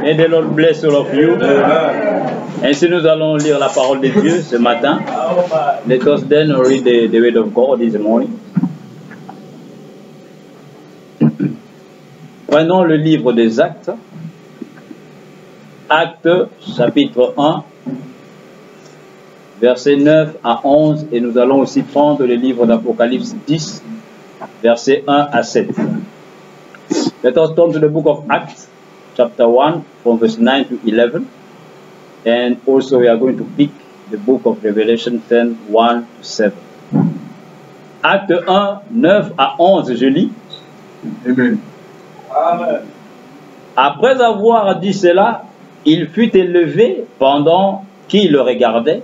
May the Lord bless all of you. Ainsi nous allons lire la parole de Dieu ce matin. Let us then read the word of God this morning. Prenons le livre des Actes. Actes chapitre 1, versets 9 à 11. Et nous allons aussi prendre le livre d'Apocalypse 10, versets 1 à 7. Let us turn to the book of Acts, chapter 1, from verse 9 to 11. And also we are going to pick the book of Revelation 10, 1 to 7. Acte 1, 9 à 11, je lis. Amen. Amen. Après avoir dit cela, il fut élevé pendant qu'ils le regardaient,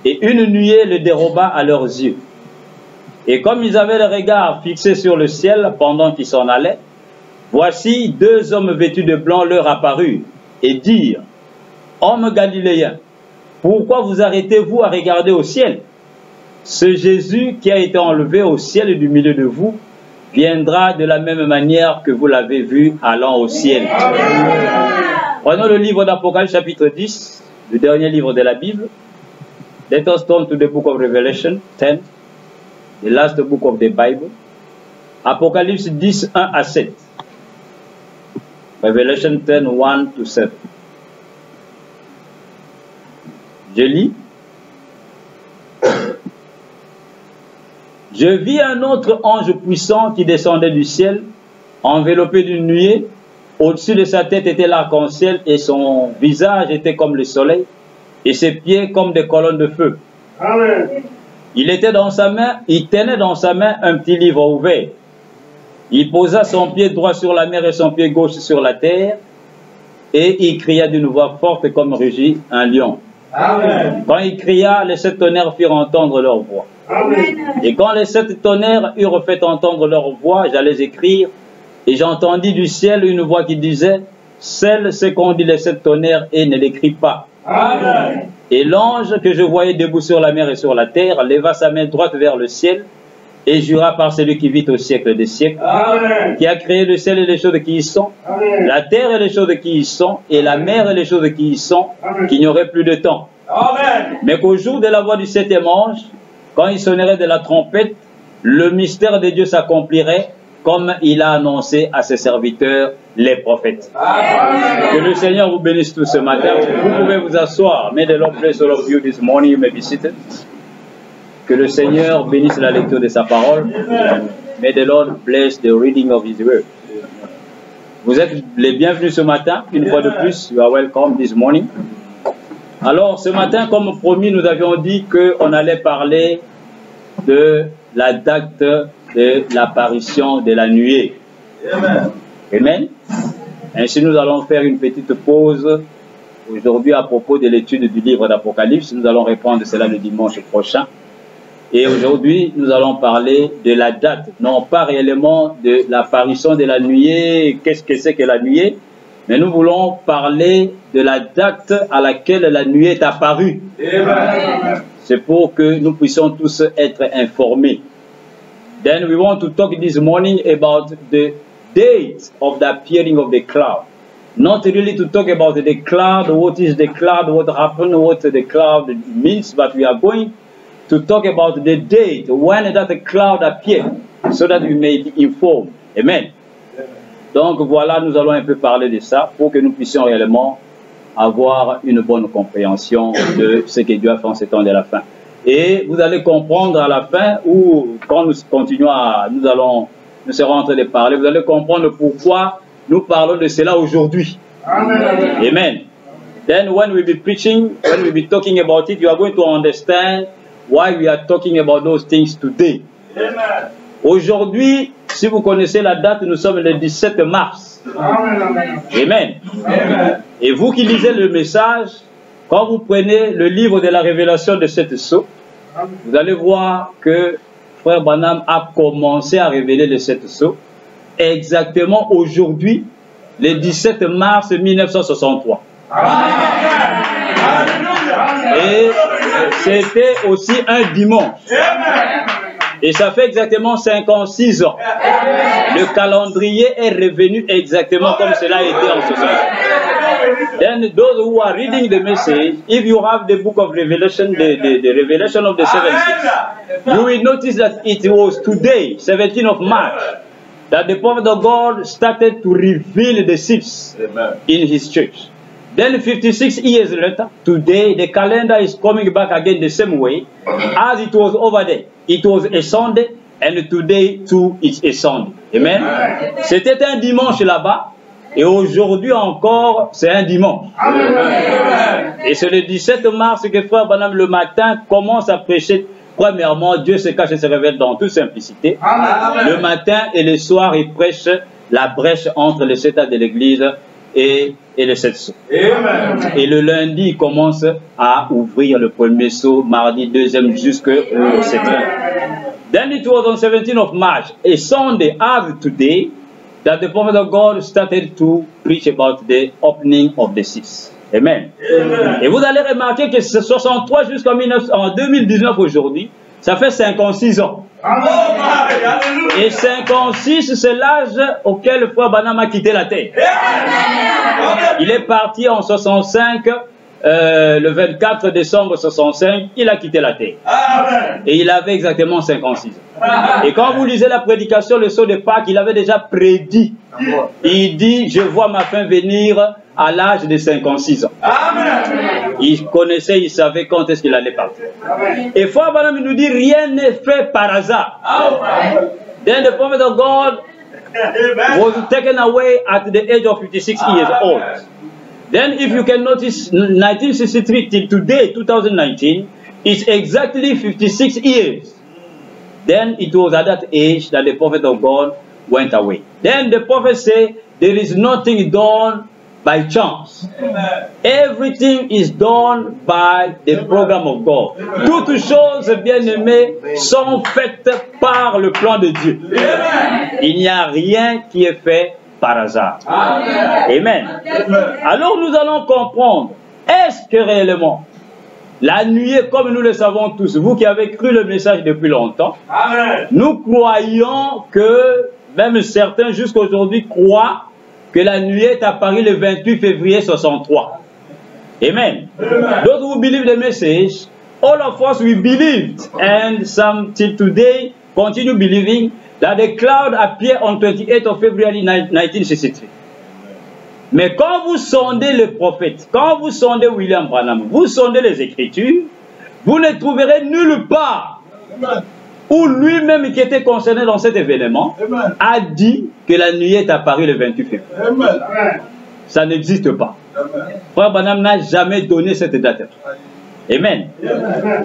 et une nuée le déroba à leurs yeux. Et comme ils avaient le regard fixé sur le ciel pendant qu'ils s'en allaient, voici deux hommes vêtus de blanc leur apparurent et dirent: Hommes galiléens, pourquoi vous arrêtez-vous à regarder au ciel? Ce Jésus qui a été enlevé au ciel du milieu de vous viendra de la même manière que vous l'avez vu allant au ciel. Prenons le livre d'Apocalypse chapitre 10, le dernier livre de la Bible. Let us turn to the book of Revelation 10, the last book of the Bible. Apocalypse 10, 1 à 7. Revelation 10, 1 to 7. Je lis. Je vis un autre ange puissant qui descendait du ciel, enveloppé d'une nuée. Au-dessus de sa tête était l'arc-en-ciel et son visage était comme le soleil et ses pieds comme des colonnes de feu. Amen. Il tenait dans sa main un petit livre ouvert. Il posa son pied droit sur la mer et son pied gauche sur la terre et il cria d'une voix forte comme rugit un lion. Amen. Quand il cria, les sept tonnerres firent entendre leur voix. Amen. Et quand les sept tonnerres eurent fait entendre leur voix, j'allais écrire, et j'entendis du ciel une voix qui disait: Scelle ce qu'ont dit les sept tonnerres et ne l'écris pas. Amen. Et l'ange que je voyais debout sur la mer et sur la terre leva sa main droite vers le ciel et jura par celui qui vit au siècle des siècles, Amen. qui a créé le ciel et les choses qui y sont, Amen. la terre et les choses qui y sont, et la mer et les choses qui y sont, qu'il n'y aurait plus de temps. Amen. Mais qu'au jour de la voix du septième ange, quand il sonnerait de la trompette, le mystère de Dieu s'accomplirait comme il a annoncé à ses serviteurs, les prophètes. Amen. Que le Seigneur vous bénisse tout ce matin. Vous pouvez vous asseoir. May the Lord bless all of you this morning. You may be seated. Que le Seigneur bénisse la lecture de sa parole. May the Lord bless the reading of His word. Vous êtes les bienvenus ce matin. Une fois de plus, you are welcome this morning. Alors, ce matin, comme promis, nous avions dit qu'on allait parler de la date de l'apparition de la nuée. Amen. Amen. Ainsi, nous allons faire une petite pause aujourd'hui à propos de l'étude du livre d'Apocalypse. Nous allons reprendre cela le dimanche prochain. Et aujourd'hui, nous allons parler de la date, non pas réellement de l'apparition de la nuée, qu'est-ce que c'est que la nuée, mais nous voulons parler de la date à laquelle la nuée est apparue. Amen. C'est pour que nous puissions tous être informés. Then we want to talk this morning about the date of the appearing of the cloud. Not really to talk about the cloud, what is the cloud, what happened, what the cloud means, but we are going to talk about the date, when that cloud appeared, so that we may be informed. Amen. Donc voilà, nous allons un peu parler de ça pour que nous puissions réellement avoir une bonne compréhension de ce que Dieu a fait en ces temps de la fin. Et vous allez comprendre à la fin, ou quand nous continuons nous serons en train de parler, vous allez comprendre pourquoi nous parlons de cela aujourd'hui. Amen. Amen. Then when we be preaching, when we be talking about it, you are going to understand why we are talking about those things today. Amen. Aujourd'hui, si vous connaissez la date, nous sommes le 17 mars. Amen. Amen. Amen. Et vous qui lisez le message, quand vous prenez le livre de la révélation de cette sceaux, vous allez voir que Frère Branham a commencé à révéler les sept sceaux exactement aujourd'hui, le 17 mars 1963. Et c'était aussi un dimanche. Et ça fait exactement 56 ans. Le calendrier est revenu exactement comme cela a été en ce sens. Then those who are reading the message, if you have the book of Revelation, the Revelation of the 7 seals, you will notice that it was today, 17th of March, that the prophet of God started to reveal the seals in his church. Then 56 years later, today, the calendar is coming back again the same way as it was over there. It was a Sunday, and today too, it's a Sunday. Amen. C'était un dimanche là-bas. Et aujourd'hui encore, c'est un dimanche. Amen. Et c'est le 17 mars que Frère Branham le matin commence à prêcher. Premièrement, Dieu se cache et se révèle dans toute simplicité. Amen. Le matin et le soir, il prêche la brèche entre les 7 ans de l'église et les 7 sceaux. Amen. Et le lundi, il commence à ouvrir le premier sceau, mardi, deuxième, jusqu'au 7e. Then it was on 17th of March, a Sunday as today, that the prophet of God started to preach about the opening of the seals. Amen. Amen. Et vous allez remarquer que 63 jusqu'en 2019 aujourd'hui, ça fait 56 ans. Amen. Et 56, c'est l'âge auquel le frère Branham a quitté la terre. Amen. Il est parti en 65, le 24 décembre 65, il a quitté la terre. Amen. Et il avait exactement 56 ans. Amen. Et quand vous lisez la prédication, le sceau de Pâques, il avait déjà prédit. Amen. Il dit, je vois ma fin venir à l'âge de 56 ans. Amen. Il connaissait, il savait quand est-ce qu'il allait partir. Amen. Et Frère Branham nous dit, rien n'est fait par hasard. Amen. Then the prophet of God was taken away at the age of 56 years old. Then if you can notice, 1963 till today, 2019, is exactly 56 years. Then it was at that age that the prophet of God went away. Then the prophet said, there is nothing done by chance. Amen. Everything is done by the program of God. Toutes choses bien-aimées sont faites par le plan de Dieu. Amen. Il n'y a rien qui est fait par hasard. Amen. Amen. Alors nous allons comprendre, est-ce que réellement la nuée, comme nous le savons tous, vous qui avez cru le message depuis longtemps, amen, nous croyons que, même certains jusqu'à aujourd'hui croient que la nuée est apparue le 28 février 63. Amen. Amen. Those who believe the message, all of us we believed, and some till today continue believing that the cloud appeared on 28th of February 1963. Mais quand vous sondez le prophète, quand vous sondez William Branham, vous sondez les Écritures, vous ne trouverez nulle part où lui-même qui était concerné dans cet événement a dit que la nuit est apparue le 28 février. Ça n'existe pas. Frère Branham n'a jamais donné cette date. Amen.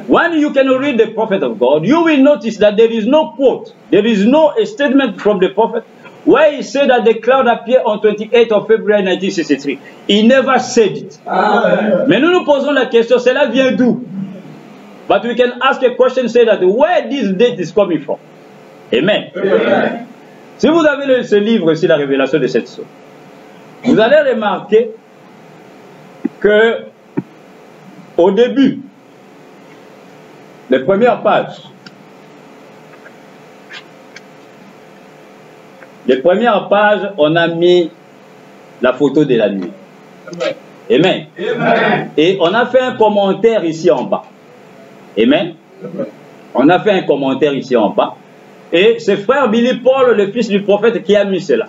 When you can read the prophet of God, you will notice that there is no quote, there is no statement from the prophet where he said that the cloud appeared on 28th of February 1963. He never said it. Amen. Mais nous nous posons la question, cela vient d'où? But we can ask a question, say that where this date is coming from. Amen. Amen. Si vous avez ce livre ici, la révélation de cette source, vous allez remarquer que au début, les premières pages, on a mis la photo de la nuit. Amen. Amen. Et on a fait un commentaire ici en bas. Amen. On a fait un commentaire ici en bas. Et c'est frère Billy Paul, le fils du prophète, qui a mis cela.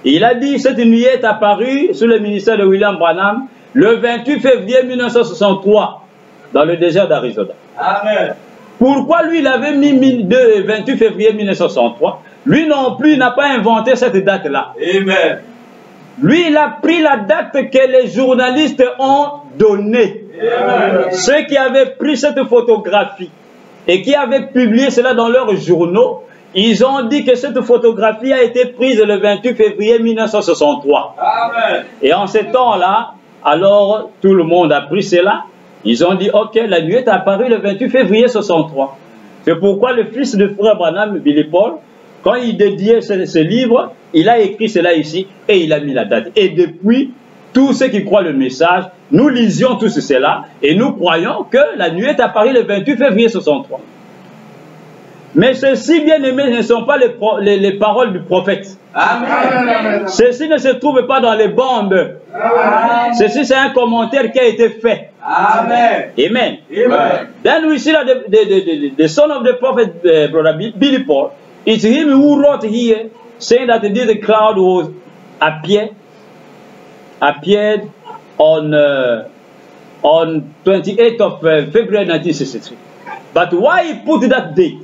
Et il a dit, cette nuit est apparue sous le ministère de William Branham le 28 février 1963 dans le désert d'Arizona. Amen. Pourquoi lui, il avait mis le 28 février 1963? Lui non plus, il n'a pas inventé cette date-là. Amen. Lui, il a pris la date que les journalistes ont donnée. Amen. Ceux qui avaient pris cette photographie et qui avaient publié cela dans leurs journaux, ils ont dit que cette photographie a été prise le 28 février 1963. Amen. Et en ce temps-là, alors tout le monde a pris cela. Ils ont dit, ok, la nuit est apparue le 28 février 1963. C'est pourquoi le fils de frère Branham, Billy Paul, quand il dédiait ce livre, il a écrit cela ici et il a mis la date. Et depuis, tous ceux qui croient le message, nous lisions tout cela et nous croyons que la nuit est apparue le 28 février 1963. Mais ceci, bien aimés, ne sont pas les paroles du prophète. Amen. Ceci ne se trouve pas dans les bandes. Ceci, c'est un commentaire qui a été fait. Amen. Amen. Amen. Then we see that the son of the prophet, brother Billy Paul, it's him who wrote here, saying that this cloud was appeared on 28th of February 1963. But why he put that date?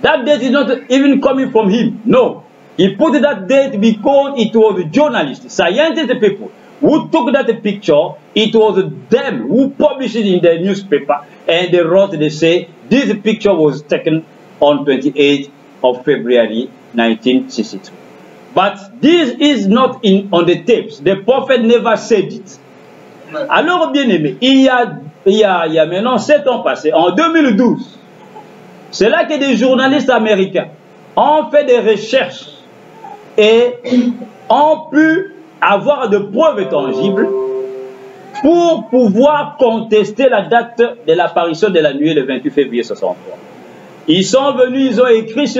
That date is not even coming from him. No. He put that date because it was journalists, scientific people who took that picture. It was them who published it in the newspaper, and they wrote, they say, this picture was taken on 28th of February 1963. But this is not on the tapes. The prophet never said it. Alors, bien aimé, il y a maintenant 7 ans passés, en 2012, c'est là que des journalistes américains ont fait des recherches et ont pu avoir de preuves tangibles pour pouvoir contester la date de l'apparition de la nuée le 28 février 63. Ils sont venus, ils ont écrit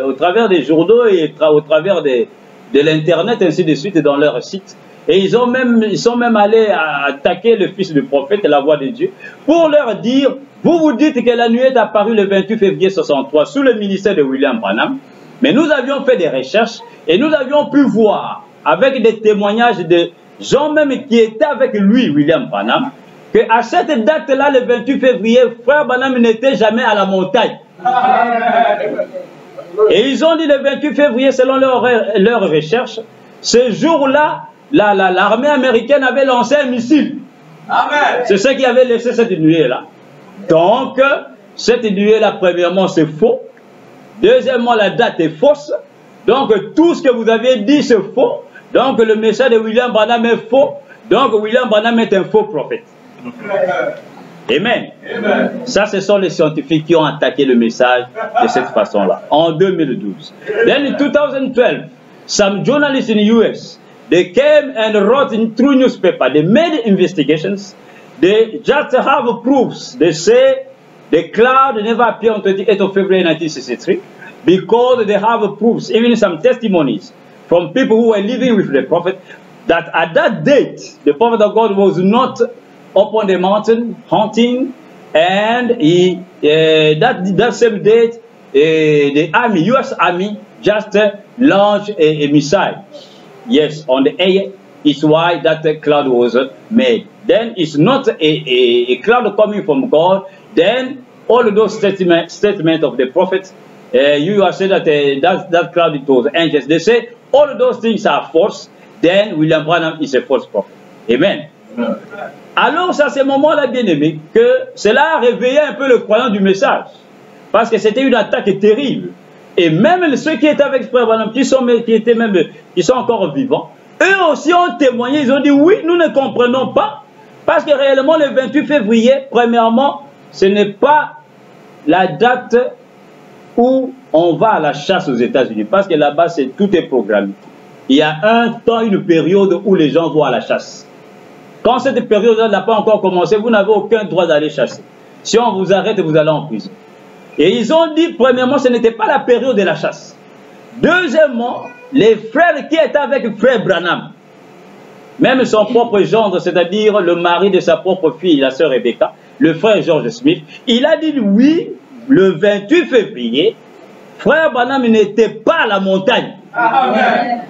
au travers des journaux et au travers de l'internet, ainsi de suite, dans leur site. Et ils sont même allés attaquer le fils du prophète, la voix de Dieu, pour leur dire, vous dites que la nuée est apparue le 28 février 63 sous le ministère de William Branham, mais nous avions fait des recherches et nous avions pu voir, avec des témoignages de gens même qui étaient avec lui, William Branham, qu'à cette date-là, le 28 février, frère Branham n'était jamais à la montagne. Et ils ont dit le 28 février, selon leur recherche, ce jour-là, l'armée américaine avait lancé un missile. C'est ce qui avait laissé cette nuée-là. Donc, cette nuée-là, premièrement, c'est faux. Deuxièmement, la date est fausse. Donc, tout ce que vous avez dit, c'est faux. Donc, le message de William Branham est faux. Donc, William Branham est un faux prophète. Amen. Amen. Ça, ce sont les scientifiques qui ont attaqué le message de cette façon-là, en 2012. Then in 2012, some journalists in the US, they came and wrote in through newspaper, they made investigations, they just have proofs. They say the cloud never appeared on 28th of February 1963 because they have proofs, even some testimonies from people who were living with the prophet, that at that date, the prophet of God was not up on the mountain hunting, and that same date, the army, U.S. Army, just launched a missile. Yes, on the air. It's why that cloud was made. Then it's not a cloud coming from God. Then all of those statements of the prophet, you are saying that that cloud, it was angels. They say all of those things are false. Then William Branham is a false prophet. Amen. Amen. Alors, c'est à ce moment-là, bien aimé, que cela a réveillé un peu le croyant du message. Parce que c'était une attaque terrible. Et même ceux qui étaient avec Frère Branham, qui sont encore vivants, eux aussi ont témoigné, ils ont dit, oui, nous ne comprenons pas. Parce que réellement, le 28 février, premièrement, ce n'est pas la date où on va à la chasse aux États-Unis. Parce que là-bas, tout est programmé. Il y a un temps, une période où les gens vont à la chasse. Quand cette période-là n'a pas encore commencé, vous n'avez aucun droit d'aller chasser. Si on vous arrête, vous allez en prison. Et ils ont dit, premièrement, ce n'était pas la période de la chasse. Deuxièmement, les frères qui étaient avec frère Branham, même son propre gendre, c'est-à-dire le mari de sa propre fille, la sœur Rebecca, le frère George Smith, il a dit oui, le 28 février, frère Branham n'était pas à la montagne. Amen.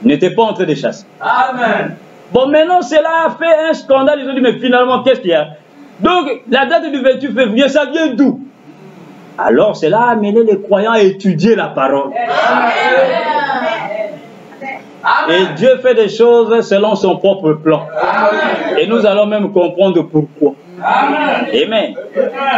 Il n'était pas en train de chasser. Amen. Bon, maintenant, cela a fait un scandale. Ils ont dit, mais finalement, qu'est-ce qu'il y a? Donc, la date du 28 février, ça vient d'où? Alors, cela a amené les croyants à étudier la parole. Amen. Et Dieu fait des choses selon son propre plan. Amen. Et nous allons même comprendre pourquoi. Amen. Amen.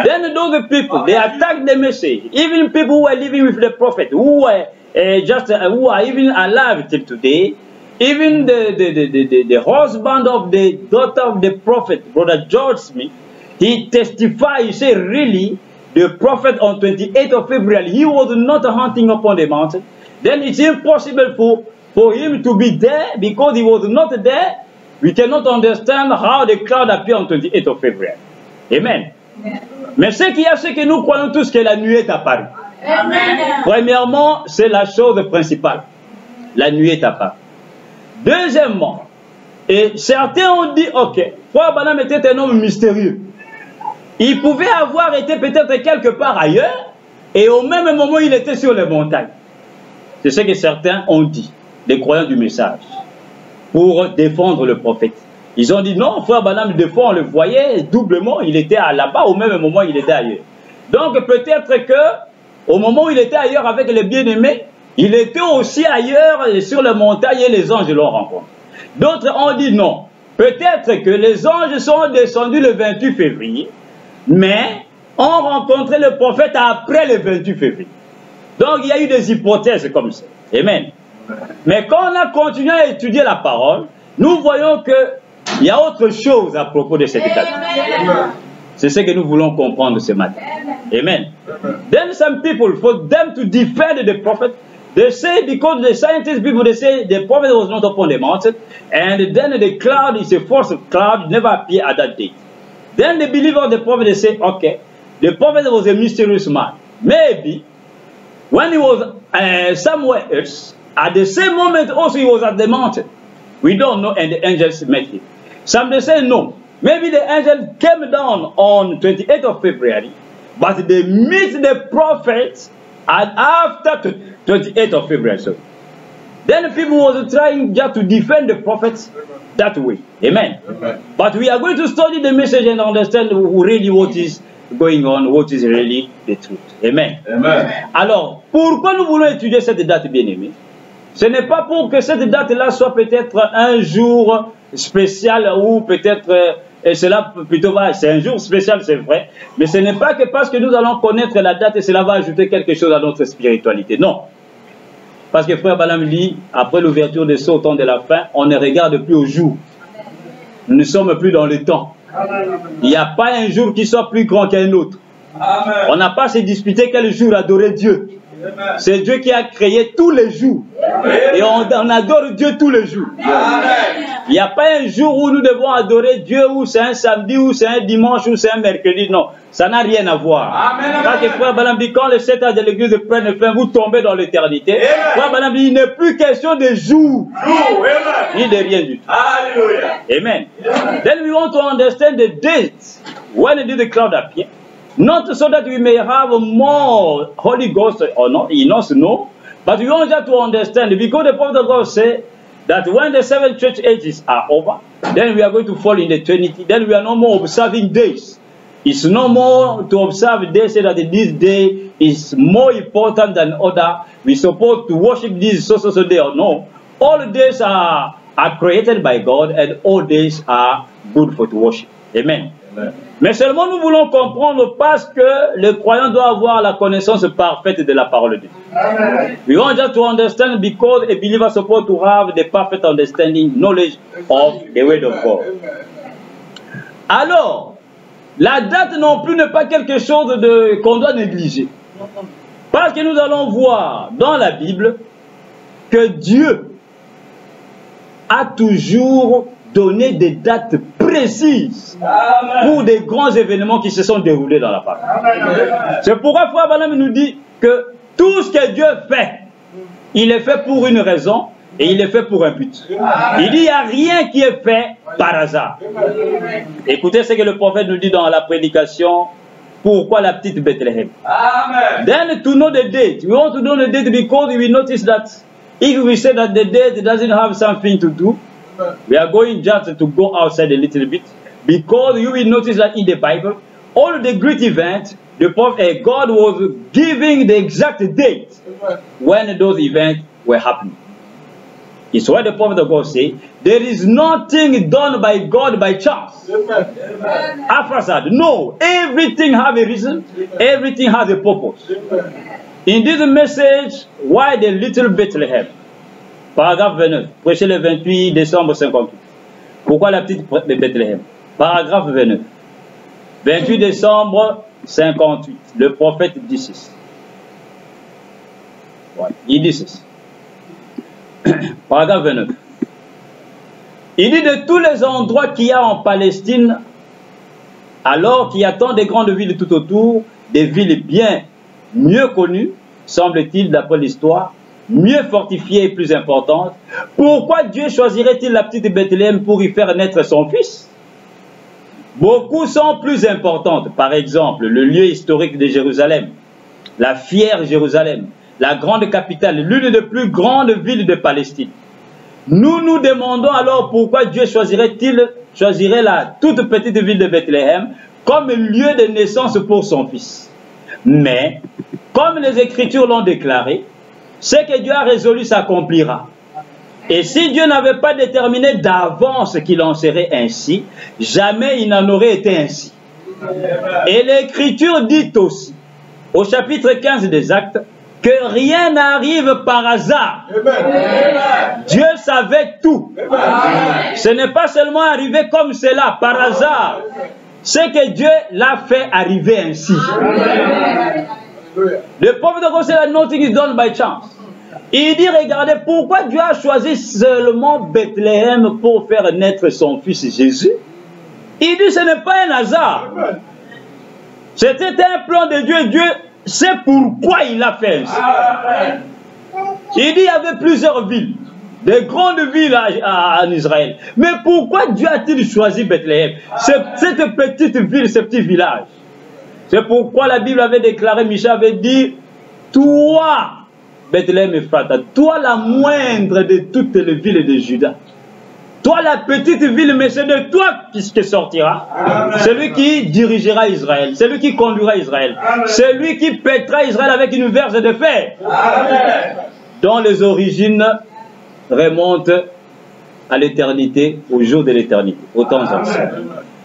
Then those people, they attack the message. Even people who are living with the prophet, who are even alive till today, even the husband of the daughter of the prophet, Brother George Smith, he testified, he said, really, the prophet on 28th of February, he was not hunting upon the mountain. Then it's impossible for him to be there because he was not there. We cannot understand how the cloud appeared on 28th of February. Amen. Mais ce qu'il y a, c'est que nous croyons tous que la nuée est apparue. Amen. Premièrement, c'est la chose principale. la nuit est apparue. Deuxièmement, et certains ont dit, ok, Frère Branham était un homme mystérieux. Il pouvait avoir été peut-être quelque part ailleurs, et au même moment, il était sur les montagnes. C'est ce que certains ont dit, les croyants du message, pour défendre le prophète. Ils ont dit, non, Frère Branham, des fois, on le voyait doublement, il était là-bas, au même moment, il était ailleurs. Donc, peut-être que, au moment où il était ailleurs avec les bien-aimés, il était aussi ailleurs sur les montagnes et les anges l'ont rencontré. D'autres ont dit non. Peut-être que les anges sont descendus le 28 février, mais ont rencontré le prophète après le 28 février. Donc il y a eu des hypothèses comme ça. Amen. Mais quand on a continué à étudier la parole, nous voyons qu'il y a autre chose à propos de cette date. C'est ce que nous voulons comprendre ce matin. Amen. Then some people, for them to defend the prophet, they say because the scientists people, they say the prophet was not upon the mountain, and then the cloud is a false cloud, never appeared at that date. Then the believer of the prophet, they say, okay, the prophet was a mysterious man. Maybe when he was somewhere else, at the same moment also he was at the mountain. We don't know, and the angels met him. Some they say no. Maybe the angel came down on 28th of February, but they meet the prophet after 28th of February. So then people was trying just to defend the prophet that way. Amen. Amen. But we are going to study the message and understand really what is going on, what is really the truth. Amen. Amen. Alors, pourquoi nous voulons étudier cette date, bien-aimée? Ce n'est pas pour que cette date-là soit peut-être un jour spécial ou peut-être... Et cela plutôt va, c'est un jour spécial, c'est vrai, mais ce n'est pas que parce que nous allons connaître la date et cela va ajouter quelque chose à notre spiritualité. Non. Parce que Frère Branham dit, après l'ouverture des sceaux au temps de la fin, on ne regarde plus au jour. Nous ne sommes plus dans le temps. Il n'y a pas un jour qui soit plus grand qu'un autre. On n'a pas à se disputer quel jour adorer Dieu. C'est Dieu qui a créé tous les jours. Et on adore Dieu tous les jours. Il n'y a pas un jour où nous devons adorer Dieu, ou c'est un samedi, ou c'est un dimanche, ou c'est un mercredi. Non, ça n'a rien à voir. Parce que Frère Branham dit, quand le 7 ans de l'église prenne fin, vous tombez dans l'éternité. Frère Branham dit, il n'est plus question de jours, ni de rien du tout. Amen. Then we want to understand the date when the cloud appeared. Not so that we may have more Holy Ghost or not, in us, no. But we want to understand, because the prophet of God said that when the 7 church ages are over, then we are going to fall in the Trinity. Then we are no more observing days. It's no more to observe days, say that this day is more important than other. We're supposed to worship this so day or no. All days are created by God, and all days are good for to worship. Amen. Amen. Mais seulement nous voulons comprendre parce que le croyant doit avoir la connaissance parfaite de la parole de Dieu. Amen. We want just to understand because a believer is supposed to have the perfect understanding, knowledge of the word of God. Alors, la date non plus n'est pas quelque chose qu'on doit négliger. Parce que nous allons voir dans la Bible que Dieu a toujours donné des dates précises pour des grands événements qui se sont déroulés dans la parole. C'est pourquoi Frère Branham nous dit que tout ce que Dieu fait, il est fait pour une raison et il est fait pour un but. Il dit, il n'y a rien qui est fait par hasard. Écoutez ce que le prophète nous dit dans la prédication, pourquoi la petite Bethléem. Then to know the date, we want to know the date because we notice that if we say that the date doesn't have something to do, we are going just to go outside a little bit, because you will notice that in the Bible, all the great events, the prophet, God was giving the exact date when those events were happening. It's why the prophet of God says, there is nothing done by God by chance. After no, everything has a reason, everything has a purpose. In this message, why the little Bethlehem? Paragraphe 29, prêché le 28 décembre 58. Pourquoi la petite Bethléem? Paragraphe 29. 28 décembre 58. Le prophète dit ceci. Ouais, il dit ceci. Paragraphe 29. Il dit de tous les endroits qu'il y a en Palestine, alors qu'il y a tant de grandes villes tout autour, des villes bien mieux connues, semble-t-il d'après l'histoire, mieux fortifiée et plus importante, pourquoi Dieu choisirait-il la petite Bethléem pour y faire naître son fils? Beaucoup sont plus importantes. Par exemple, le lieu historique de Jérusalem, la fière Jérusalem, la grande capitale, l'une des plus grandes villes de Palestine. Nous nous demandons alors pourquoi Dieu choisirait la toute petite ville de Bethléem comme lieu de naissance pour son fils. Mais, comme les Écritures l'ont déclaré, ce que Dieu a résolu s'accomplira. Et si Dieu n'avait pas déterminé d'avance qu'il en serait ainsi, jamais il n'en aurait été ainsi. Et l'Écriture dit aussi, au chapitre 15 des Actes, que rien n'arrive par hasard. Dieu savait tout. Ce n'est pas seulement arrivé comme cela, par hasard. C'est que Dieu l'a fait arriver ainsi. Le prophète de Gosselin, nothing is done by chance. Il dit, regardez, pourquoi Dieu a choisi seulement Bethléem pour faire naître son fils Jésus? Il dit, ce n'est pas un hasard. C'était un plan de Dieu. Dieu sait pourquoi il a fait ainsi. Il dit, il y avait plusieurs villes, des grandes villes en Israël. Mais pourquoi Dieu a-t-il choisi Bethléem? Cette petite ville, ce petit village. C'est pourquoi la Bible avait déclaré, Michel avait dit, toi, Bethléem Ephrata, toi la moindre de toutes les villes de Juda. Toi la petite ville, mais c'est de toi qui sortira. Celui qui dirigera Israël, celui qui conduira Israël, celui qui pètera Israël avec une verge de fer. Dont les origines remontent à l'éternité, au jour de l'éternité, aux temps anciens.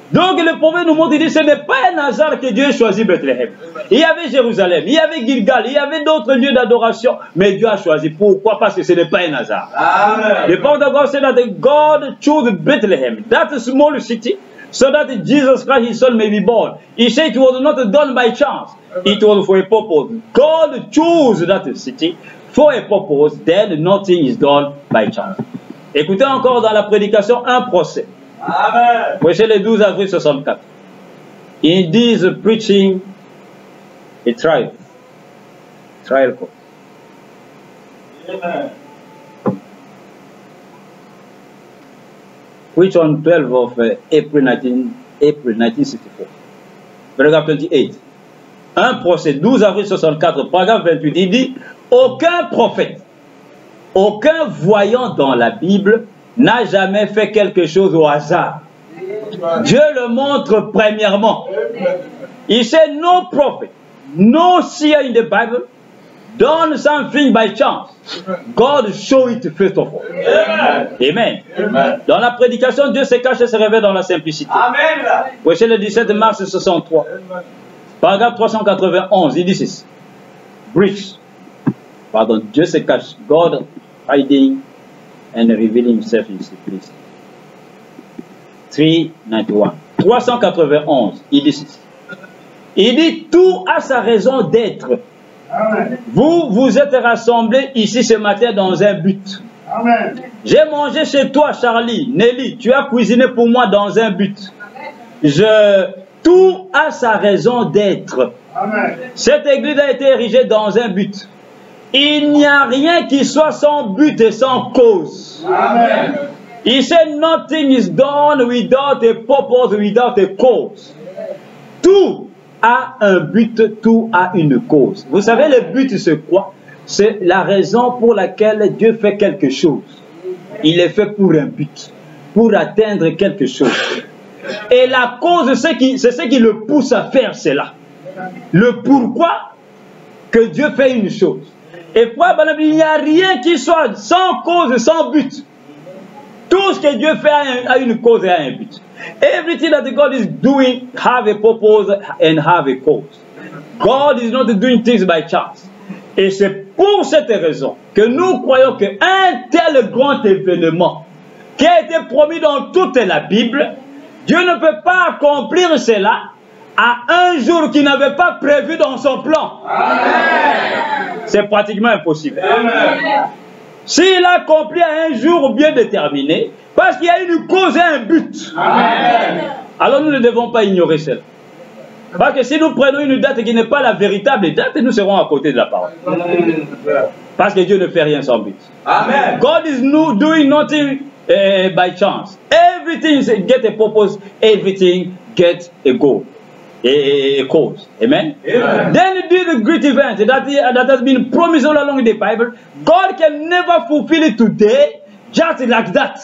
Donc le prophète nous montre, il dit, ce n'est pas un hasard que Dieu ait choisi Bethléem. Il y avait Jérusalem, il y avait Gilgal, il y avait d'autres lieux d'adoration, mais Dieu a choisi. Pourquoi? Parce que ce n'est pas un hasard. Amen. Le prophète de God said that God chose Bethlehem, that small city, so that Jesus Christ, his son, may be born. He said it was not done by chance. It was for a purpose. God chose that city for a purpose, then nothing is done by chance. Écoutez encore dans la prédication un procès. Amen. Prêché le 12 avril 64. In this preaching a trial court. Amen. Which on 12 of April 1964. Paragraphe 28. Un procès, 12 avril 64, paragraphe 28. Il dit, aucun prophète, aucun voyant dans la Bible n'a jamais fait quelque chose au hasard. Dieu le montre premièrement. Il said, no prophet, no seer in the Bible done something by chance. God show it first of all. Amen. Amen. Dans la prédication, Dieu se cache et se révèle dans la simplicité. Amen. Prêché le 17 mars 63. Paragraphe 391, il dit ceci. Breach. Pardon, Dieu se cache. God hiding and revealing himself in simplicity. 391. 391, il dit ceci. Il dit, tout a sa raison d'être. Vous vous êtes rassemblés ici ce matin dans un but. J'ai mangé chez toi, Charlie, Nelly, tu as cuisiné pour moi dans un but. Tout a sa raison d'être. Cette église a été érigée dans un but. Il n'y a rien qui soit sans but et sans cause. Amen. He said nothing is done without a purpose, without a cause. Tout a un but, tout a une cause. Vous savez, le but c'est quoi? C'est la raison pour laquelle Dieu fait quelque chose. Il est fait pour un but, pour atteindre quelque chose. Et la cause, c'est ce qui le pousse à faire cela. Le pourquoi que Dieu fait une chose. Et pourquoi il n'y a rien qui soit sans cause, sans but. Tout ce que Dieu fait a une cause et a un but. Everything that God is doing have a purpose and have a cause. God is not doing things by chance. Et c'est pour cette raison que nous croyons qu'un tel grand événement qui a été promis dans toute la Bible, Dieu ne peut pas accomplir cela à un jour qu'il n'avait pas prévu dans son plan. C'est pratiquement impossible. S'il accomplit à un jour bien déterminé, parce qu'il y a une cause et un but, amen, alors nous ne devons pas ignorer cela. Parce que si nous prenons une date qui n'est pas la véritable date, nous serons à côté de la parole. Parce que Dieu ne fait rien sans but. Amen. God is doing nothing by chance. Everything get a purpose. Everything get a goal. A cause. Amen? Amen. Then he did a great event that has been promised all along in the Bible. God can never fulfill it today just like that.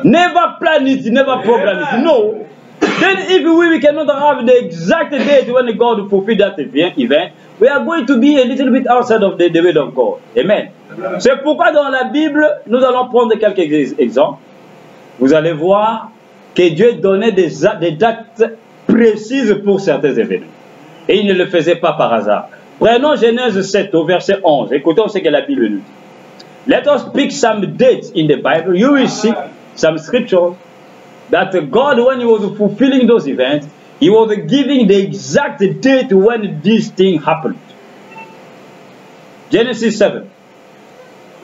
Never plan it, never program it. No. Then if we cannot have the exact date when God will fulfill that event, we are going to be a little bit outside of the will of God. Amen. C'est pourquoi dans la Bible, nous allons prendre quelques exemples. Vous allez voir que Dieu donnait des dates précises pour certains événements. Et il ne le faisait pas par hasard. Prenons Genèse 7 au verset 11. Écoutons ce que la Bible nous dit. Let us pick some dates in the Bible. You will see some scriptures that God, when He was fulfilling those events, He was giving the exact date when this thing happened. Genesis 7,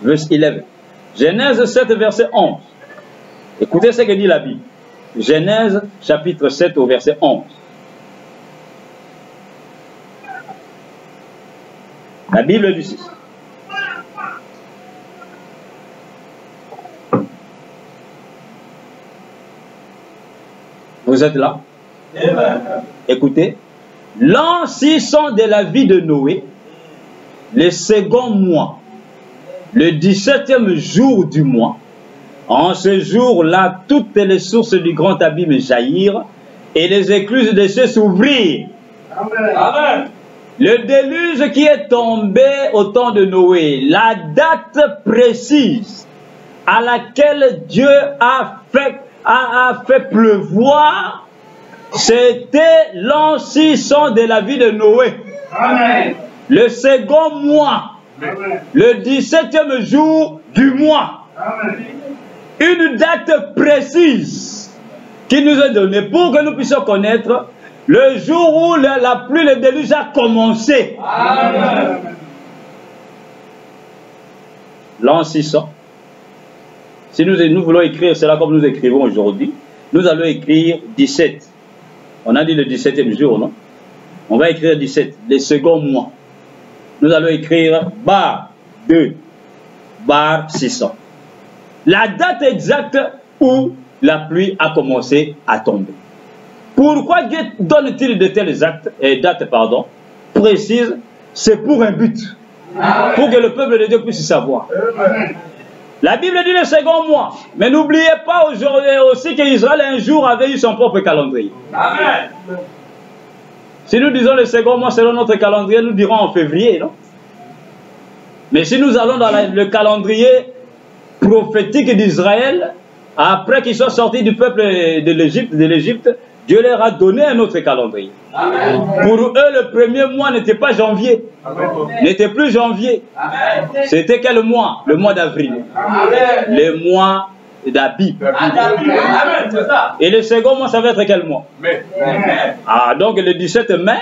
verse 11. Genèse 7, verset 11. Écoutez ce que dit la Bible. Genèse chapitre 7 au verset 11. La Bible dit ceci. Vous êtes là? Écoutez. L'an 600 de la vie de Noé, le second mois, le 17e jour du mois, en ce jour-là, toutes les sources du grand abîme jaillirent et les écluses des cieux s'ouvrirent. Amen. Le déluge qui est tombé au temps de Noé, la date précise à laquelle Dieu a fait pleuvoir, c'était l'an 600 de la vie de Noé. Amen. Le second mois, le 17e jour du mois. Amen. Une date précise qui nous est donnée pour que nous puissions connaître le jour où la pluie, le déluge a commencé. Amen. L'an 600. Si nous voulons écrire cela comme nous écrivons aujourd'hui, nous allons écrire 17. On a dit le 17e jour, non? On va écrire 17, le second mois. Nous allons écrire bar 2, bar 600. La date exacte où la pluie a commencé à tomber. Pourquoi Dieu donne-t-il de telles dates précises? C'est pour un but. Pour que le peuple de Dieu puisse savoir. La Bible dit le second mois. Mais n'oubliez pas aujourd'hui aussi qu'Israël un jour avait eu son propre calendrier. Amen. Si nous disons le second mois selon notre calendrier, nous dirons en février, non? Mais si nous allons dans le calendrier prophétique d'Israël, après qu'ils soient sortis du peuple de l'Égypte, Dieu leur a donné un autre calendrier. Amen. Pour eux, le premier mois n'était pas janvier, n'était plus janvier. C'était quel mois? Le mois d'avril. Le mois d'Abib. Amen. C'est ça. Et le second mois, ça va être quel mois? Mais. Ah, donc le 17 mai,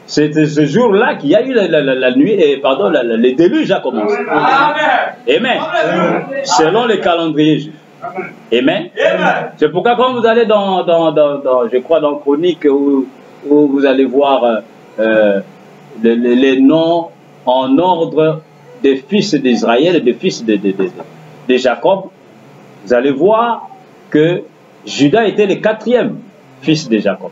c'était ce jour-là qu'il y a eu la nuit, le déluge a commencé. Amen. Amen. Selon le calendrier juif. Amen. Amen. C'est pourquoi quand vous allez je crois dans Chronique où vous allez voir les noms en ordre des fils d'Israël et des fils de Jacob, vous allez voir que Judas était le 4e fils de Jacob.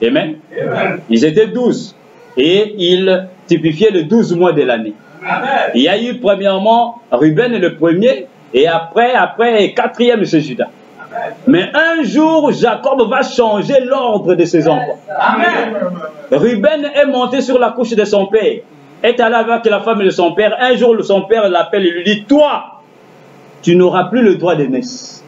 Amen. Amen. Ils étaient 12 et ils typifiaient les 12 mois de l'année. Amen. Il y a eu premièrement Ruben le premier et après 4e c'est Judas. Amen. Mais un jour Jacob va changer l'ordre de ses enfants. Amen. Ruben est monté sur la couche de son père, est allé avec la femme de son père. Un jour son père l'appelle et lui dit: toi, tu n'auras plus le droit d'aînesse.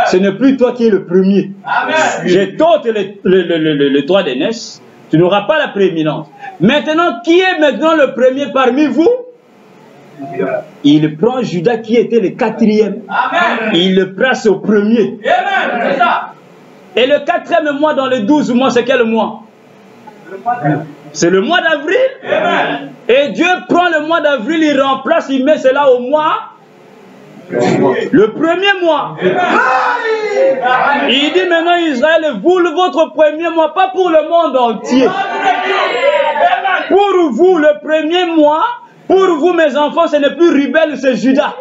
Ce n'est plus toi qui es le premier. Amen. Je t'ôte le droit d'aînesse. Tu n'auras pas la prééminence. Maintenant, qui est maintenant le premier parmi vous? Il prend Judas qui était le 4e. Amen. Il le place au premier. Amen. C'est ça. Et le 4e mois dans les 12 mois, c'est quel mois? C'est le mois d'avril. Amen. Et Dieu prend le mois d'avril, il remplace, il met cela au mois. Le premier mois. Amen. Il dit maintenant Israël, vous, votre premier mois, pas pour le monde entier. Pour vous, le premier mois, Pour vous, mes enfants, ce n'est plus Ruben, c'est Judas.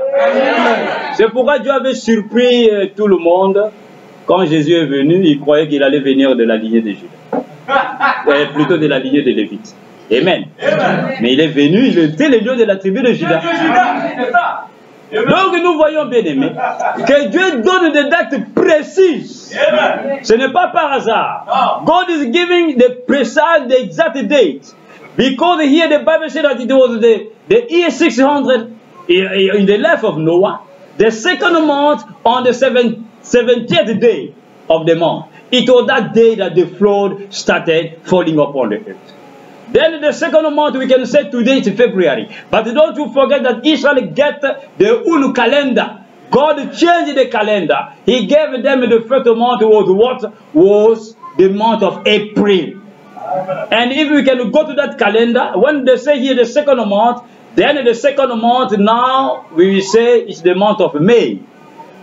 C'est pourquoi Dieu avait surpris tout le monde. Quand Jésus est venu, il croyait qu'il allait venir de la lignée de Judas. Plutôt de la lignée de Lévite. Amen. Mais il est venu, il était le lion de la tribu de Judas. Donc nous voyons, bien aimés, que Dieu donne des dates précises. Ce n'est pas par hasard. God is giving the precise, the exact date. Because here the Bible said that it was the year 600 in the life of Noah, the second month on the 70th day of the month. It was that day that the flood started falling upon the earth. Then the second month, we can say today is February. But don't you forget that Israel get the own calendar. God changed the calendar. He gave them the first month was what? Was the month of April. And if we can go to that calendar, when they say here the second month, then the second month now we will say it's the month of May,